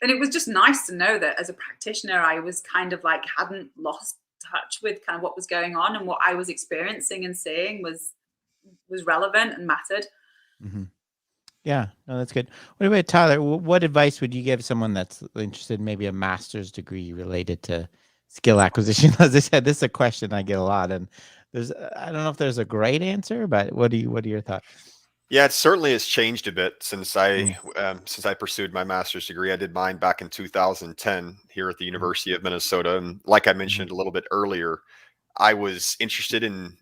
S3: and it was just nice to know that as a practitioner, I was kind of like hadn't lost touch with kind of what was going on, and what I was experiencing and seeing was was relevant and mattered.
S1: Mm-hmm. Yeah, no, that's good. What about Tyler? What advice would you give someone that's interested in maybe a master's degree related to skill acquisition? As I said, this is a question I get a lot, and I don't know if there's a great answer, but what are your thoughts?
S2: Yeah, it certainly has changed a bit since I pursued my master's degree. I did mine back in 2010 here at the
S1: Mm-hmm.
S2: University of Minnesota, and like I
S1: Mm-hmm.
S2: mentioned a little bit earlier, I was interested in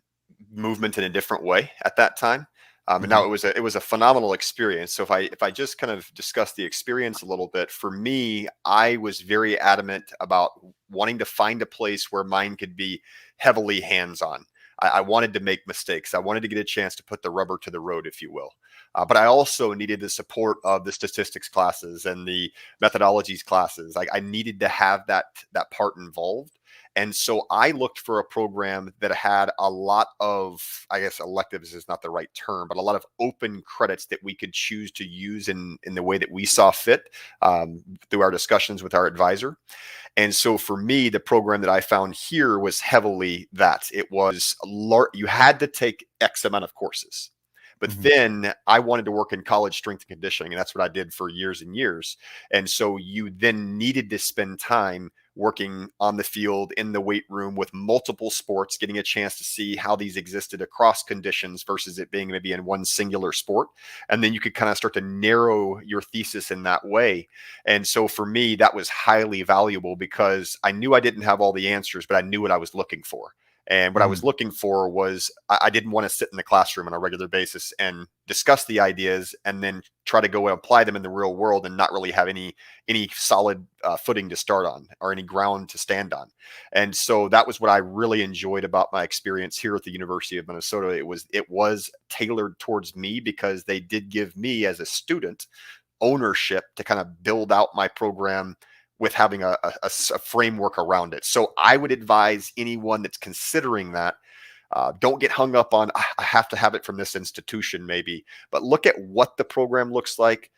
S2: movement in a different way at that time. And
S1: Mm-hmm.
S2: now it was a phenomenal experience. So if I just kind of discuss the experience a little bit, for me, I was very adamant about wanting to find a place where mine could be heavily hands-on. I wanted to make mistakes. I wanted to get a chance to put the rubber to the road, if you will. But I also needed the support of the statistics classes and the methodologies classes. I needed to have that part involved. And so I looked for a program that had a lot of, I guess electives is not the right term, but a lot of open credits that we could choose to use in the way that we saw fit through our discussions with our advisor. And so for me, the program that I found here was heavily that. It was you had to take X amount of courses. But
S1: Mm-hmm.
S2: then I wanted to work in college strength and conditioning, and that's what I did for years and years. And so you then needed to spend time working on the field in the weight room with multiple sports, getting a chance to see how these existed across conditions versus it being maybe in one singular sport. And then you could kind of start to narrow your thesis in that way. And so for me, that was highly valuable because I knew I didn't have all the answers, but I knew what I was looking for. And what I
S1: Mm-hmm.
S2: was looking for was I didn't want to sit in the classroom on a regular basis and discuss the ideas and then try to go and apply them in the real world and not really have any solid footing to start on or any ground to stand on. And so that was what I really enjoyed about my experience here at the University of Minnesota. It was tailored towards me because they did give me as a student ownership to kind of build out my program with having a framework around it. So I would advise anyone that's considering that, don't get hung up on, I have to have it from this institution, maybe, but look at what the program looks like.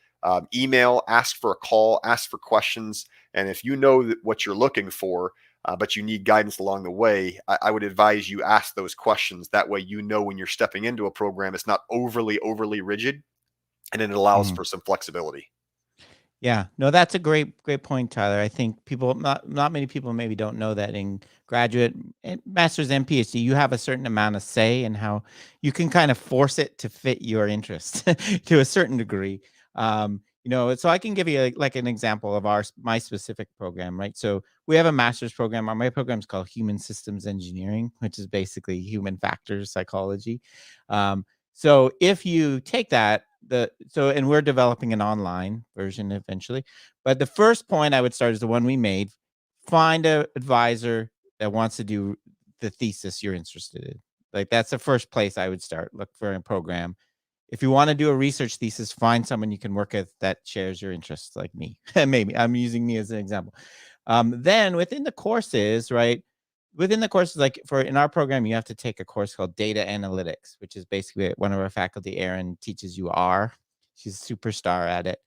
S2: Email, ask for a call, ask for questions. And if you know what you're looking for, but you need guidance along the way, I would advise you ask those questions. That way, you know, when you're stepping into a program, it's not overly rigid and it allows
S1: Mm-hmm.
S2: for some flexibility.
S1: Yeah, no, that's a great point, Tyler. I think not many people maybe don't know that in graduate, master's, and PhD, you have a certain amount of say in how you can kind of force it to fit your interests to a certain degree. So I can give you like an example of my specific program, right? So we have a master's program. My program is called Human Systems Engineering, which is basically human factors psychology. So if you take that, and we're developing an online version eventually, but the first point I would start is the one we made. Find an advisor that wants to do the thesis you're interested in. Like that's the first place I would start. Look for a program. If you want to do a research thesis, find someone you can work with that shares your interests, like me. Maybe I'm using me as an example. Then within the courses, right? Within the courses, like for in our program, you have to take a course called data analytics, which is basically one of our faculty, Erin, teaches you R. She's a superstar at it.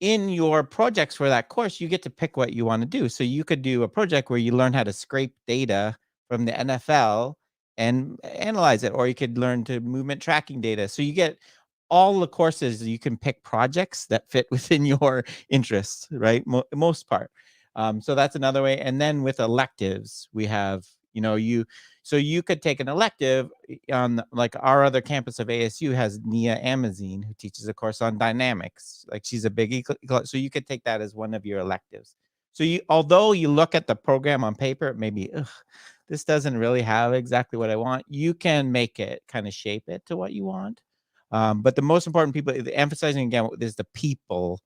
S1: In your projects for that course, you get to pick what you want to do. So you could do a project where you learn how to scrape data from the NFL and analyze it, or you could learn to movement tracking data. So you get all the courses, you can pick projects that fit within your interests, right? Most part. So that's another way. And then with electives, we have, so you could take an elective on like our other campus of ASU has Nia Amazine, who teaches a course on dynamics. Like she's a big, so you could take that as one of your electives. So although you look at the program on paper, maybe this doesn't really have exactly what I want. You can make it kind of shape it to what you want. But the most important people, emphasizing again, is the people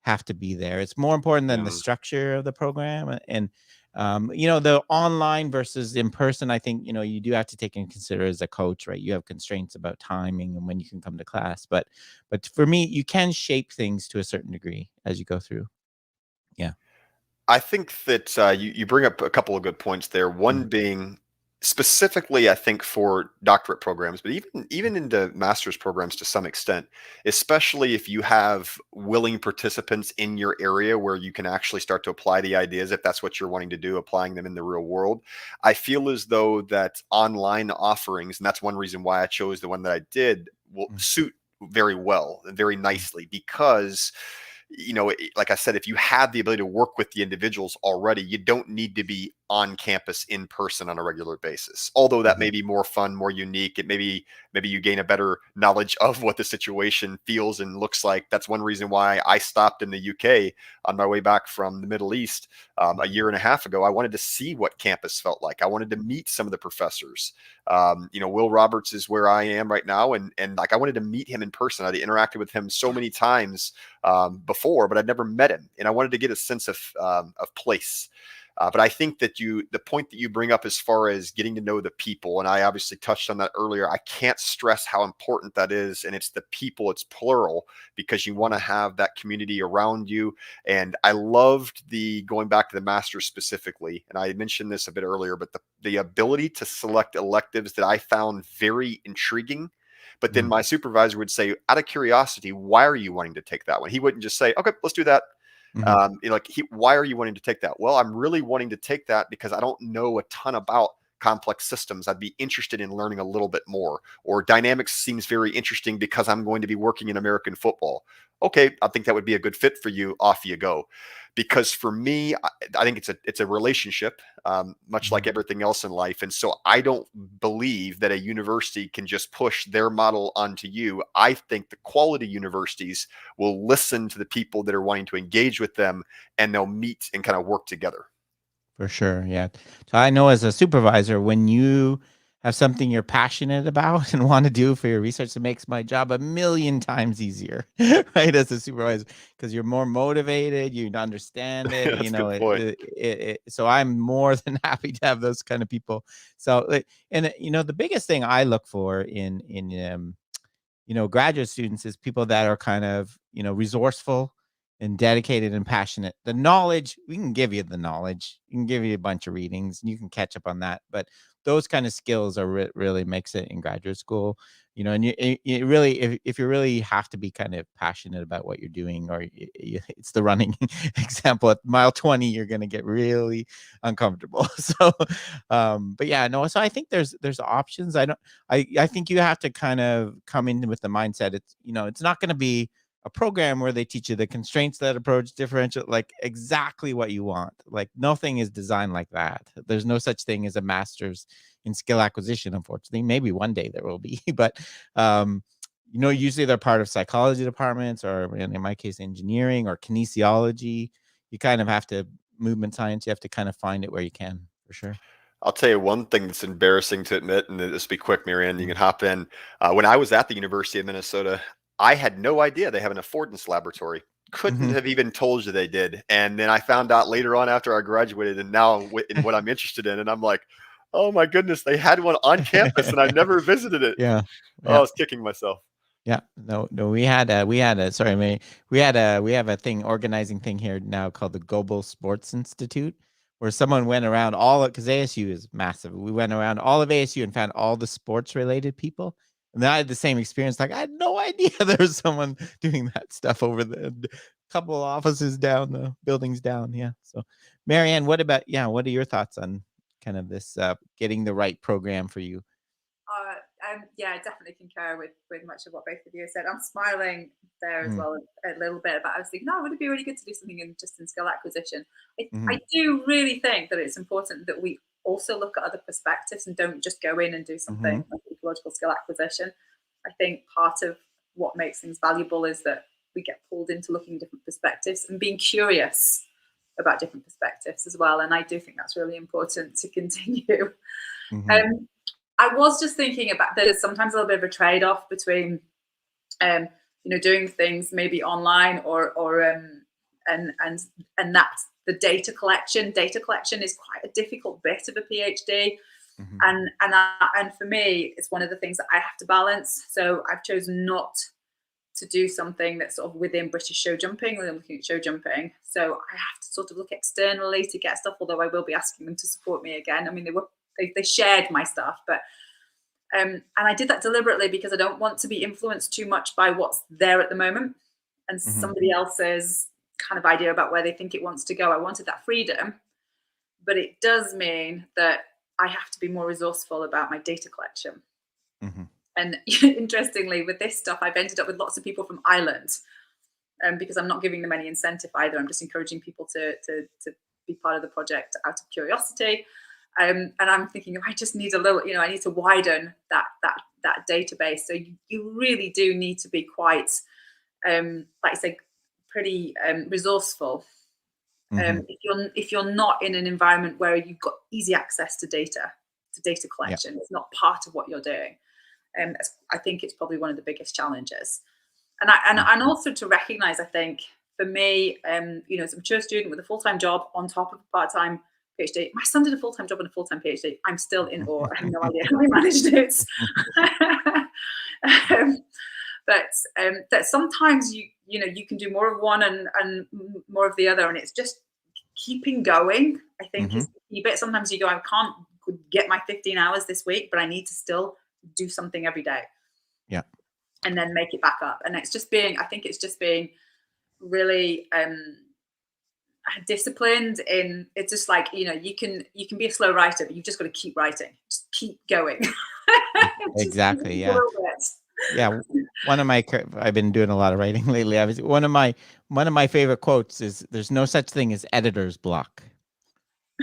S1: have to be there. It's more important than the
S2: Yeah.
S1: structure of the program. And the online versus in person, I think, you do have to take and consider as a coach, right? You have constraints about timing and when you can come to class. But for me, you can shape things to a certain degree as you go through. Yeah.
S2: I think that you bring up a couple of good points there. One
S1: Mm-hmm.
S2: being specifically, I think for doctorate programs, but even into master's programs to some extent, especially if you have willing participants in your area where you can actually start to apply the ideas, if that's what you're wanting to do, applying them in the real world. I feel as though that online offerings, and that's one reason why I chose the one that I did, will
S1: Mm,
S2: suit very well and very
S1: mm,
S2: nicely because like I said, if you have the ability to work with the individuals already, you don't need to be on campus in person on a regular basis. Although that may
S1: mhm,
S2: be more fun, more unique. It maybe you gain a better knowledge of what the situation feels and looks like. That's one reason why I stopped in the UK on my way back from the Middle East a
S1: mhm,
S2: year and a half ago. I wanted to see what campus felt like. I wanted to meet some of the professors. Will Roberts is where I am right now, and like I wanted to meet him in person. I'd interacted with him so many times before, but I'd never met him, and I wanted to get a sense of place. But I think that the point that you bring up as far as getting to know the people, and I obviously touched on that earlier, I can't stress how important that is. And it's the people, it's plural, because you want to
S1: mhm,
S2: have that community around you. And I loved the going back to the masters specifically, and I mentioned this a bit earlier, but the ability to select electives that I found very intriguing. But then
S1: mhm,
S2: my supervisor would say, out of curiosity, why are you wanting to take that one? He wouldn't just say, okay, let's do that.
S1: mhm.
S2: Why are you wanting to take that? Well, I'm really wanting to take that because I don't know a ton about complex systems. I'd be interested in learning a little bit more. Or dynamics seems very interesting because I'm going to be working in American football. Okay, I think that would be a good fit for you. Off you go. Because for me, I think it's a relationship, much like
S1: Mhm.
S2: everything else in life. And so I don't believe that a university can just push their model onto you. I think the quality universities will listen to the people that are wanting to engage with them, and they'll meet and kind of work together.
S1: For sure, yeah. So I know as a supervisor, when you have something you're passionate about and want to do for your research, it makes my job a million times easier, right? As a supervisor, because you're more motivated, you understand it,
S2: That's a good point.
S1: so I'm more than happy to have those kind of people. So, like, and the biggest thing I look for in graduate students is people that are kind of, resourceful and dedicated and passionate. The knowledge, we can give you the knowledge. We can give you a bunch of readings and you can catch up on that. But those kind of skills are really makes it in graduate school. And you really, if you really have to be kind of passionate about what you're doing, or it's the running example at mile 20, you're going to get really uncomfortable. So, but yeah, no. So I think there's options. I think you have to kind of come in with the mindset. It's not going to be a program where they teach you the constraints that approach differential, like exactly what you want. Like nothing is designed like that. There's no such thing as a master's in skill acquisition, unfortunately. Maybe one day there will be, but usually they're part of psychology departments, or in my case, engineering or kinesiology. You kind of have to movement science. You have to kind of find it where you can, for sure.
S2: I'll tell you one thing that's embarrassing to admit, and this will be quick, Marianne, you can
S1: Mm.
S2: hop in. When I was at the University of Minnesota, I had no idea they have an affordance laboratory. Couldn't
S1: Mhm.
S2: have even told you they did. And then I found out later on after I graduated, and now in what I'm interested in. And I'm like, oh my goodness, they had one on campus and I never visited it.
S1: Yeah,
S2: Oh, I
S1: yeah.
S2: was kicking myself.
S1: Yeah, no, no, we had a sorry, May, we have a thing organizing thing here now called the Global Sports Institute, where someone went around all because ASU is massive. We went around all of ASU and found all the sports related people, and then I had the same experience. Like I had no idea there was someone doing that stuff over the couple of offices down, the buildings down. Yeah. So, Marianne, what are your thoughts on kind of this getting the right program for you?
S3: Yeah, I definitely concur with much of what both of you said. I'm smiling there as
S1: Mm,
S3: well a little bit, but I was thinking, no, would it be really good to do something in skill acquisition? I
S1: mhm,
S3: do really think that it's important that we also look at other perspectives and don't just go in and do
S1: mhm,
S3: something like ecological skill acquisition. I think part of what makes things valuable is that we get pulled into looking at different perspectives and being curious about different perspectives as well. And I do think that's really important to continue.
S1: mhm,
S3: Um, I was just thinking about there's sometimes a little bit of a trade-off between um, doing things maybe online or and and that's the data collection. Data collection is quite a difficult bit of a PhD.
S1: mhm,
S3: And for me, it's one of the things that I have to balance. So I've chosen not to do something that's sort of within British show jumping, when I'm looking at show jumping. So I have to sort of look externally to get stuff, although I will be asking them to support me again. I mean, they were they shared my stuff, but and I did that deliberately because I don't want to be influenced too much by what's there at the moment and somebody else's kind of idea about where they think it wants to go. I wanted that freedom, but it does mean that I have to be more resourceful about my data collection. And interestingly, with this stuff, I've ended up with lots of people from Ireland, because I'm not giving them any incentive either. I'm just encouraging people to be part of the project out of curiosity. And I'm thinking, I just need a little, I need to widen that database. So you really do need to be quite, like I say, pretty resourceful. If you're not in an environment where you've got easy access to data collection, it's not part of what you're doing. I think it's probably one of the biggest challenges. And also to recognize, I think for me, as a mature student with a full-time job on top of a part-time PhD, my son did a full-time job and a full-time PhD. I'm still in awe. I have no idea how he managed it. But that sometimes you can do more of one and more of the other, and it's just keeping going, I think, is the key bit. Sometimes you go, I can't get my 15 hours this week, but I need to still do something every day. Yeah. And then make it back up. And it's just being really disciplined in, it's just like, you can be a slow writer, but you've just got to keep writing. Just keep going.
S1: Exactly. Yeah. Yeah. I've been doing a lot of writing lately. One of my favorite quotes is, there's no such thing as editor's block.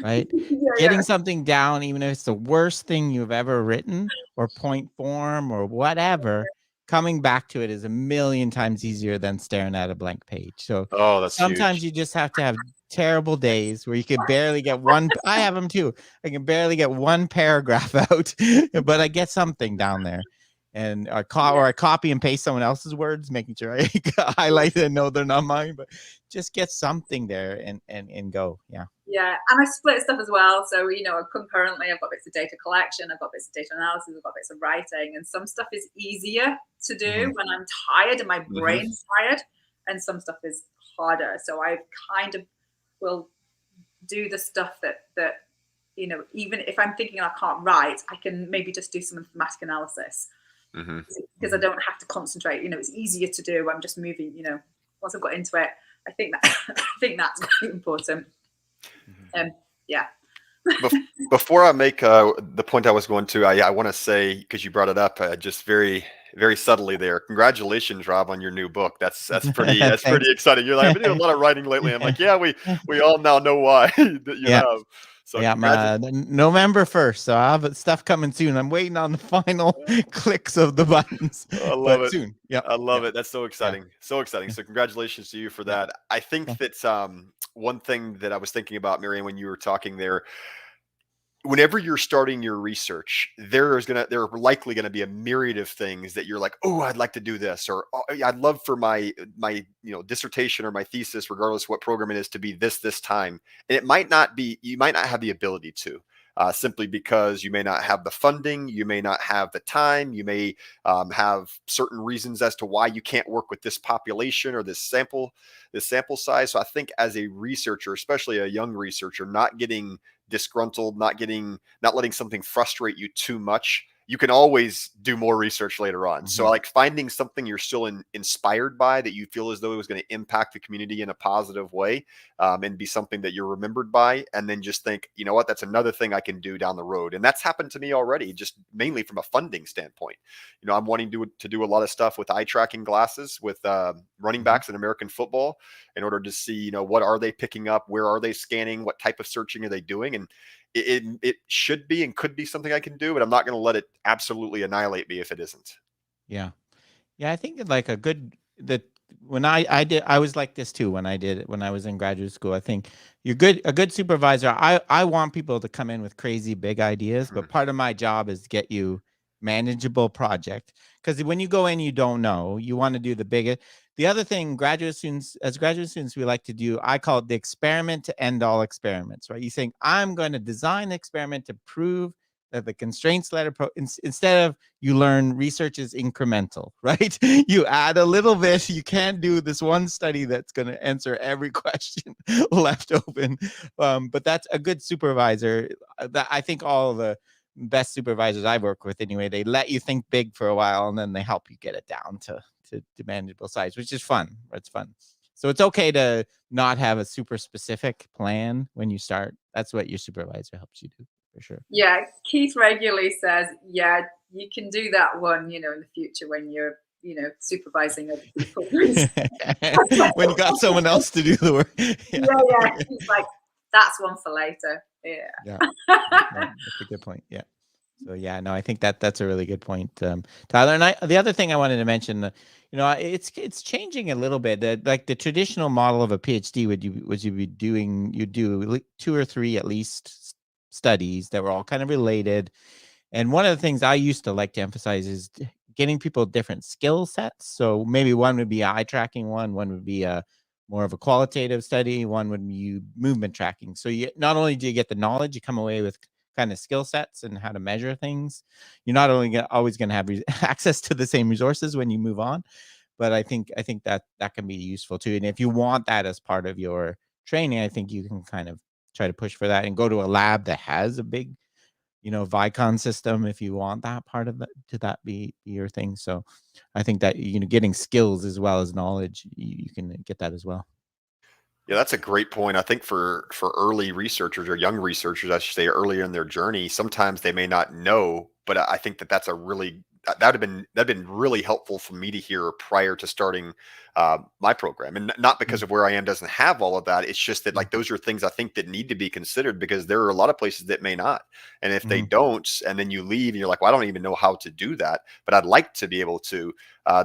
S1: Right? Getting something down, even if it's the worst thing you've ever written, or point form or whatever, coming back to it is a million times easier than staring at a blank page. So
S2: that's
S1: sometimes
S2: huge.
S1: you just have to have terrible days where you can barely get one. I have them too. I can barely get one paragraph out, but I get something down there. And I copy and paste someone else's words, making sure I highlight it and know they're not mine, but just get something there and go. Yeah.
S3: Yeah. And I split stuff as well. So, concurrently, I've got bits of data collection, I've got bits of data analysis, I've got bits of writing, and some stuff is easier to do when I'm tired and my brain's tired, and some stuff is harder. So I kind of will do the stuff that even if I'm thinking I can't write, I can maybe just do some informatic analysis. Because I don't have to concentrate. It's easier to do. I'm just moving. Once I've got into it, I think that's quite important. Yeah.
S2: Before I make the point I was going to, I want to say, because you brought it up, just very, very subtly there. Congratulations, Rob, on your new book. That's pretty pretty exciting. You're like, I've been doing a lot of writing lately. I'm like, yeah, we all now know why that you have. So
S1: November 1st. So I have stuff coming soon. I'm waiting on the final clicks of the buttons.
S2: I love it.
S1: Soon. Yeah.
S2: I love it. That's so exciting. So exciting. So congratulations to you for that. I think that's one thing that I was thinking about, Marianne, when you were talking there. Whenever you're starting your research, there are likely going to be a myriad of things that you're like, oh, I'd like to do this, or oh, I'd love for my dissertation or my thesis, regardless what program it is, to be this time. And it might not be, you might not have the ability to, simply because you may not have the funding, you may not have the time, you may have certain reasons as to why you can't work with this population or this sample size. So I think as a researcher, especially a young researcher, not getting disgruntled, not letting something frustrate you too much. You can always do more research later on. So like finding something you're still inspired by, that you feel as though it was going to impact the community in a positive way, and be something that you're remembered by, and then just think, you know what, that's another thing I can do down the road. And that's happened to me already, just mainly from a funding standpoint. I'm wanting to do a lot of stuff with eye tracking glasses with running backs in American football, in order to see, what are they picking up? Where are they scanning? What type of searching are they doing? And it should be and could be something I can do, but I'm not going to let it absolutely annihilate me if it isn't.
S1: Yeah. I think like when I was like this too when I was in graduate school. I think a good supervisor. I want people to come in with crazy big ideas, but part of my job is to get you manageable project, because when you go in, you don't know, you want to do the biggest. The other thing, graduate students, we like to do, I call it the experiment to end all experiments, right? You think, I'm going to design an experiment to prove that the constraints led approach, instead of you learn research is incremental, right? You add a little bit. You can't do this one study that's going to answer every question left open. But that's a good supervisor. I think all the best supervisors I've worked with anyway, they let you think big for a while and then they help you get it down to manageable size, which is fun. It's fun. So it's okay to not have a super specific plan when you start. That's what your supervisor helps you do, for sure.
S3: Yeah, Keith regularly says, yeah, you can do that one, in the future when you're, supervising other people.
S1: When you got someone else to do the work.
S3: Yeah. He's like, that's one for later.
S1: Yeah. That's a good point. Yeah. So yeah, no, I think that's a really good point, Tyler. And the other thing I wanted to mention, it's changing a little bit. Like the traditional model of a PhD you do 2 or 3 at least studies that were all kind of related. And one of the things I used to like to emphasize is getting people different skill sets. So maybe one would be eye tracking, one would be a more of a qualitative study, one would be movement tracking. So you not only do you get the knowledge, you come away with kind of skill sets and how to measure things. You're not only always going to have access to the same resources when you move on, but I think that can be useful too. And if you want that as part of your training, I think you can kind of try to push for that and go to a lab that has a big, Vicon system if you want that part of that be your thing. So I think that, getting skills as well as knowledge, you can get that as well.
S2: Yeah, that's a great point. I think for early researchers or young researchers, I should say, earlier in their journey, sometimes they may not know, but I think that's a really that'd been really helpful for me to hear prior to starting my program, and not because of where I am doesn't have all of that. It's just that like those are things I think that need to be considered because there are a lot of places that may not, and if they don't, and then you leave and you're like, well, I don't even know how to do that, but I'd like to be able to.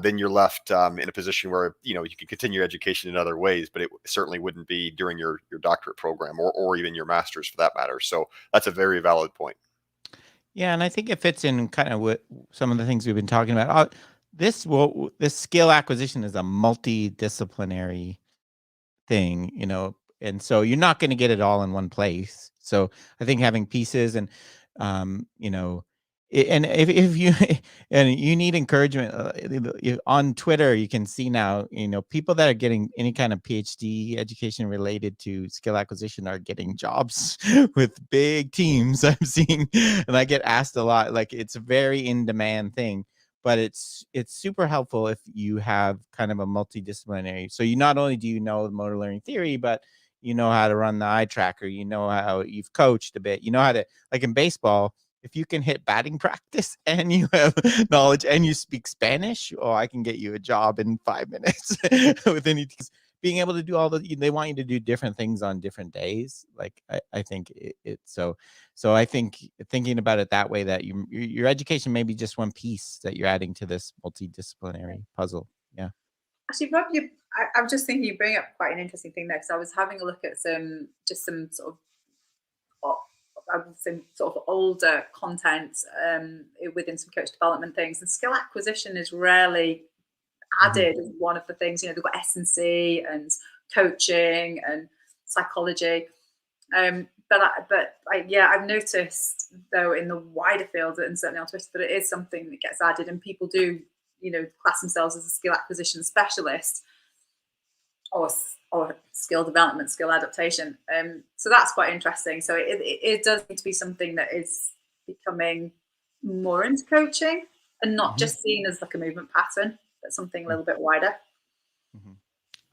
S2: Then you're left in a position where you can continue your education in other ways, but it certainly wouldn't be during your doctorate program or even your master's for that matter. So that's a very valid point.
S1: Yeah, and I think it fits in kind of what some of the things we've been talking about. This skill acquisition is a multidisciplinary thing, and so you're not going to get it all in one place. So I think having pieces and, and if you and you need encouragement on Twitter, you can see now, people that are getting any kind of PhD education related to skill acquisition are getting jobs with big teams. I'm seeing, and I get asked a lot. Like it's a very in demand thing. But it's super helpful if you have kind of a multidisciplinary. So you not only do you know the motor learning theory, but you know how to run the eye tracker. You know how you've coached a bit. You know how to, like in baseball, if you can hit batting practice and you have knowledge and you speak Spanish, I can get you a job in 5 minutes with any. Being able to do they want you to do different things on different days. Like I think so I think thinking about it that way, that your education may be just one piece that you're adding to this multidisciplinary puzzle. Yeah.
S3: Actually, Rob, I'm just thinking you bring up quite an interesting thing there, because I was having a look at some sort of older content within some coach development things, and skill acquisition is rarely added as one of the things. They've got S&C and coaching and psychology, but I've noticed though in the wider field and certainly on Twitter that it is something that gets added, and people do class themselves as a skill acquisition specialist or skill development, skill adaptation. So that's quite interesting. So it does need to be something that is becoming more into coaching and not just seen as like a movement pattern, but something a little bit wider.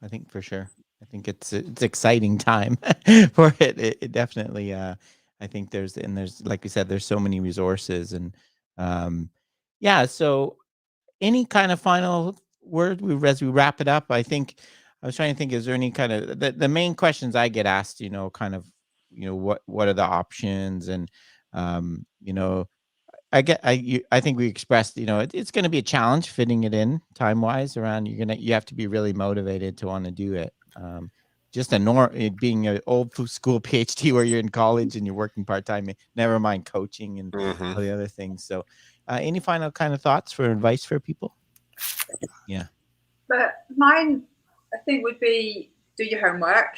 S1: I think for sure. I think it's exciting time for it. It definitely. I think there's like we said, there's so many resources, and So, any kind of final word as we wrap it up? I think I was trying to think. Is there any kind of the main questions I get asked? Kind of, what are the options, and I think we expressed, it's going to be a challenge fitting it in time wise around. You have to be really motivated to want to do it. Just being an old school PhD where you're in college and you're working part time, never mind coaching and all the other things. So, any final kind of thoughts for advice for people? Yeah.
S3: But mine, I think, would be do your homework.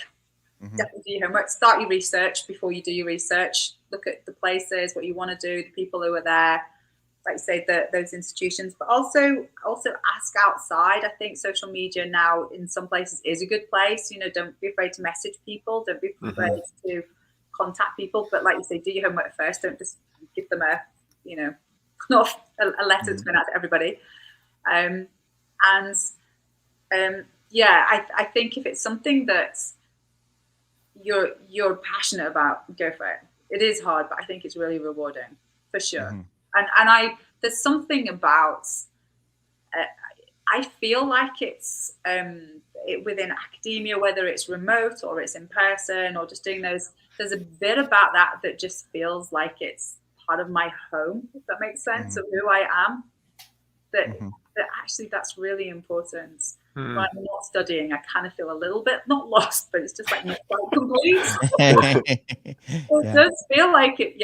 S3: Definitely do your homework. Start your research before you do your research. Look at the places, what you want to do, the people who are there, like you say, those institutions, but also ask outside. I think social media now in some places is a good place. Don't be afraid to message people. Don't be afraid to contact people. But like you say, do your homework first. Don't just give them not a letter to go out to everybody. I think if it's something that you're passionate about, go for it. It is hard, but I think it's really rewarding for sure. And there's something about I feel like it's within academia, whether it's remote or it's in person or just doing those, there's a bit about that just feels like it's part of my home, if that makes sense, of who I am. That actually that's really important. When I'm not studying, I kind of feel a little bit not lost, but it's just like not quite complete. It does feel like it,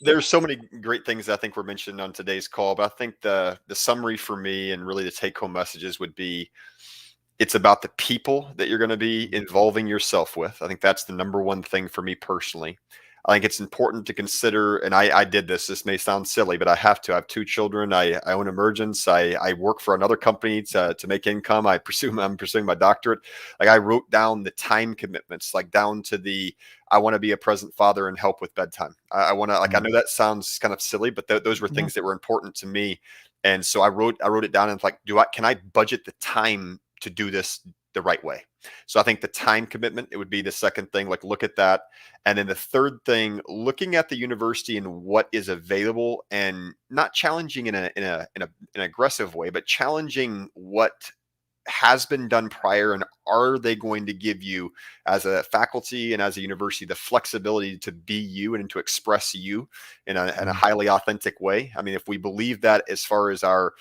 S2: There's so many great things that I think were mentioned on today's call, but I think the summary for me and really the take home messages would be, it's about the people that you're going to be involving yourself with. I think that's the number one thing for me personally. I think it's important to consider, and I did this may sound silly, but I have to. I have 2 children. I own Emergence. I work for another company to make income. I'm pursuing my doctorate. Like, I wrote down the time commitments, like down to I want to be a present father and help with bedtime. I want to, I know that sounds kind of silly, but those were things that were important to me. And so I wrote it down, and like, can I budget the time to do this the right way? So I think the time commitment, it would be the second thing, like look at that. And then the third thing, looking at the university and what is available, and not challenging in an aggressive way, but challenging what has been done prior, and are they going to give you as a faculty and as a university the flexibility to be you and to express you in a highly authentic way. I mean, if we believe that as far as our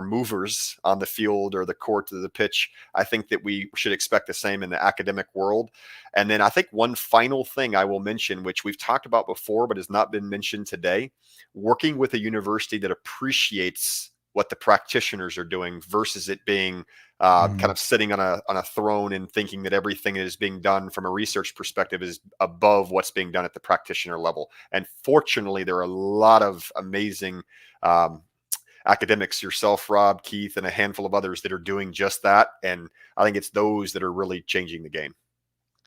S2: movers on the field or the court or the pitch, I think that we should expect the same in the academic world. And then I think one final thing I will mention, which we've talked about before but has not been mentioned today, working with a university that appreciates what the practitioners are doing versus it being kind of sitting on a throne and thinking that everything that is being done from a research perspective is above what's being done at the practitioner level. And fortunately, there are a lot of amazing academics, yourself, Rob, Keith, and a handful of others that are doing just that. And I think it's those that are really changing the game.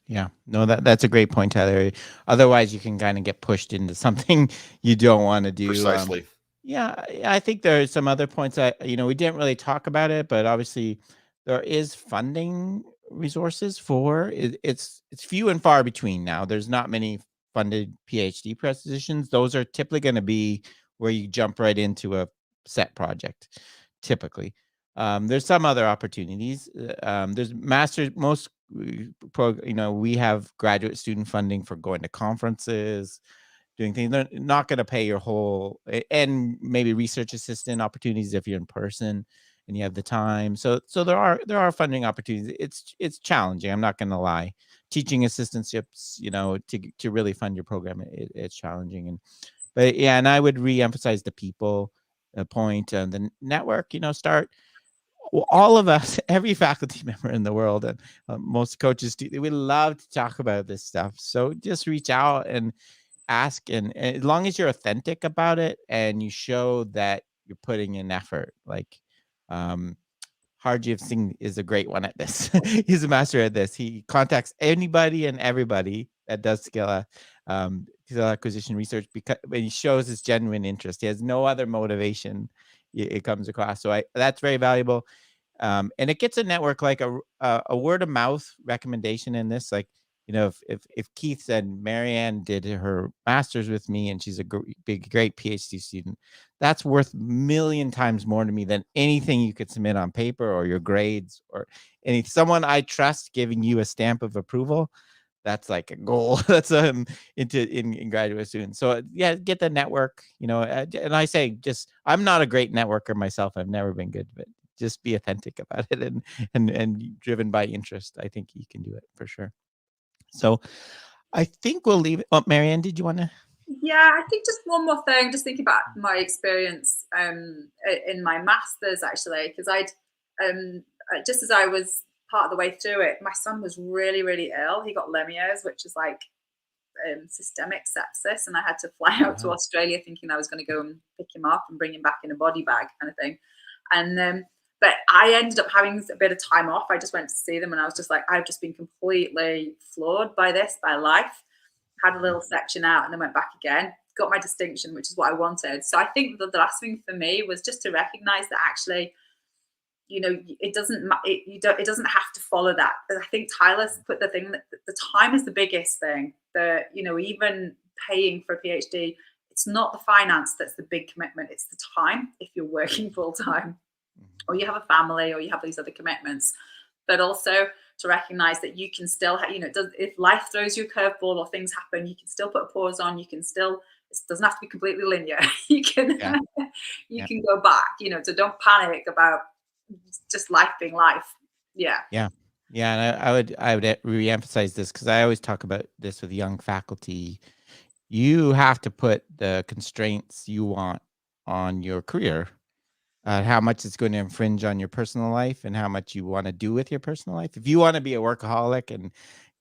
S1: Yeah, no, that's a great point, Tyler. Otherwise, you can kind of get pushed into something you don't want to do.
S2: Precisely.
S1: Yeah, I think there are some other points that, we didn't really talk about it, but obviously there is funding resources for it. It's few and far between now. There's not many funded PhD positions. Those are typically going to be where you jump right into a set project, typically. There's some other opportunities. There's master's, we have graduate student funding for going to conferences, doing things. They're not going to pay your whole, and maybe research assistant opportunities if you're in person and you have the time. So there are funding opportunities. It's challenging. I'm not going to lie. Teaching assistantships, to really fund your program, it's challenging. And I would reemphasize the people point and the network. Start. All of us, every faculty member in the world, and most coaches do, we love to talk about this stuff. So just reach out and ask, and as long as you're authentic about it and you show that you're putting in effort, like Harjeev Singh is a great one at this. He's a master at this. He contacts anybody and everybody that does skill acquisition research, because when he shows his genuine interest, he has no other motivation. It comes across. So that's very valuable. And it gets a network, like a word of mouth recommendation in this. Like, if Keith said Marianne did her master's with me and she's a great PhD student, that's worth a million times more to me than anything you could submit on paper or your grades or someone I trust giving you a stamp of approval. That's like a goal. That's in graduate students. So yeah, get the network, and I say, I'm not a great networker myself. I've never been good, but just be authentic about it and driven by interest. I think you can do it for sure. So I think we'll leave it. Oh, Marianne, did you want to?
S3: Yeah, I think just one more thing, just thinking about my experience in my master's, actually, because just as I was part of the way through it, my son was really, really ill. He got Lemierre's, which is like systemic sepsis, and I had to fly out to Australia thinking I was going to go and pick him up and bring him back in a body bag kind of thing. And but I ended up having a bit of time off. I just went to see them, and I was just like, I've just been completely floored by life. Had a little section out and then went back again. Got my distinction, which is what I wanted. So I think the last thing for me was just to recognize that actually, you know, it doesn't have to follow that. I think Tyler's put the thing that the time is the biggest thing. That, you know, even paying for a PhD, it's not the finance that's the big commitment. It's the time. If you're working full time, or you have a family, or you have these other commitments, but also to recognize that you can still, you know, if life throws you a curveball or things happen, you can still put a pause on. You can still. It doesn't have to be completely linear. You can can go back. You know, so don't panic about just life being life. Yeah.
S1: And I would re-emphasize this, because I always talk about this with young faculty. You have to put the constraints you want on your career, how much it's going to infringe on your personal life and how much you want to do with your personal life. If you want to be a workaholic and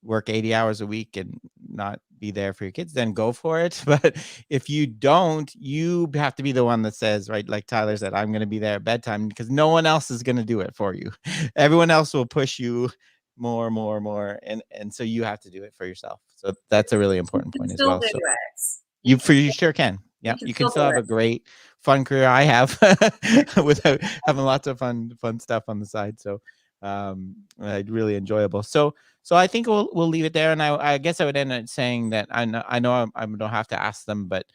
S1: work 80 hours a week and not be there for your kids, then go for it. But if you don't, you have to be the one that says, right, like Tyler said, I'm going to be there at bedtime, because no one else is going to do it for you. Everyone else will push you more. And so you have to do it for yourself. So that's a really important point as well. So you sure can. Yeah, you can still have a great, fun career. I have without having lots of fun stuff on the side. So really enjoyable. So I think we'll leave it there. And I guess I would end up saying that I know I don't have to ask them, but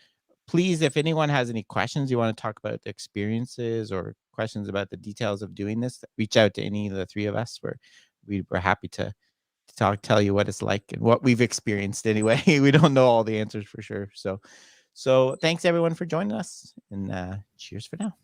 S1: please, if anyone has any questions, you want to talk about the experiences or questions about the details of doing this, reach out to any of the three of us. We're happy to tell you what it's like and what we've experienced anyway. We don't know all the answers for sure. So thanks everyone for joining us, and cheers for now.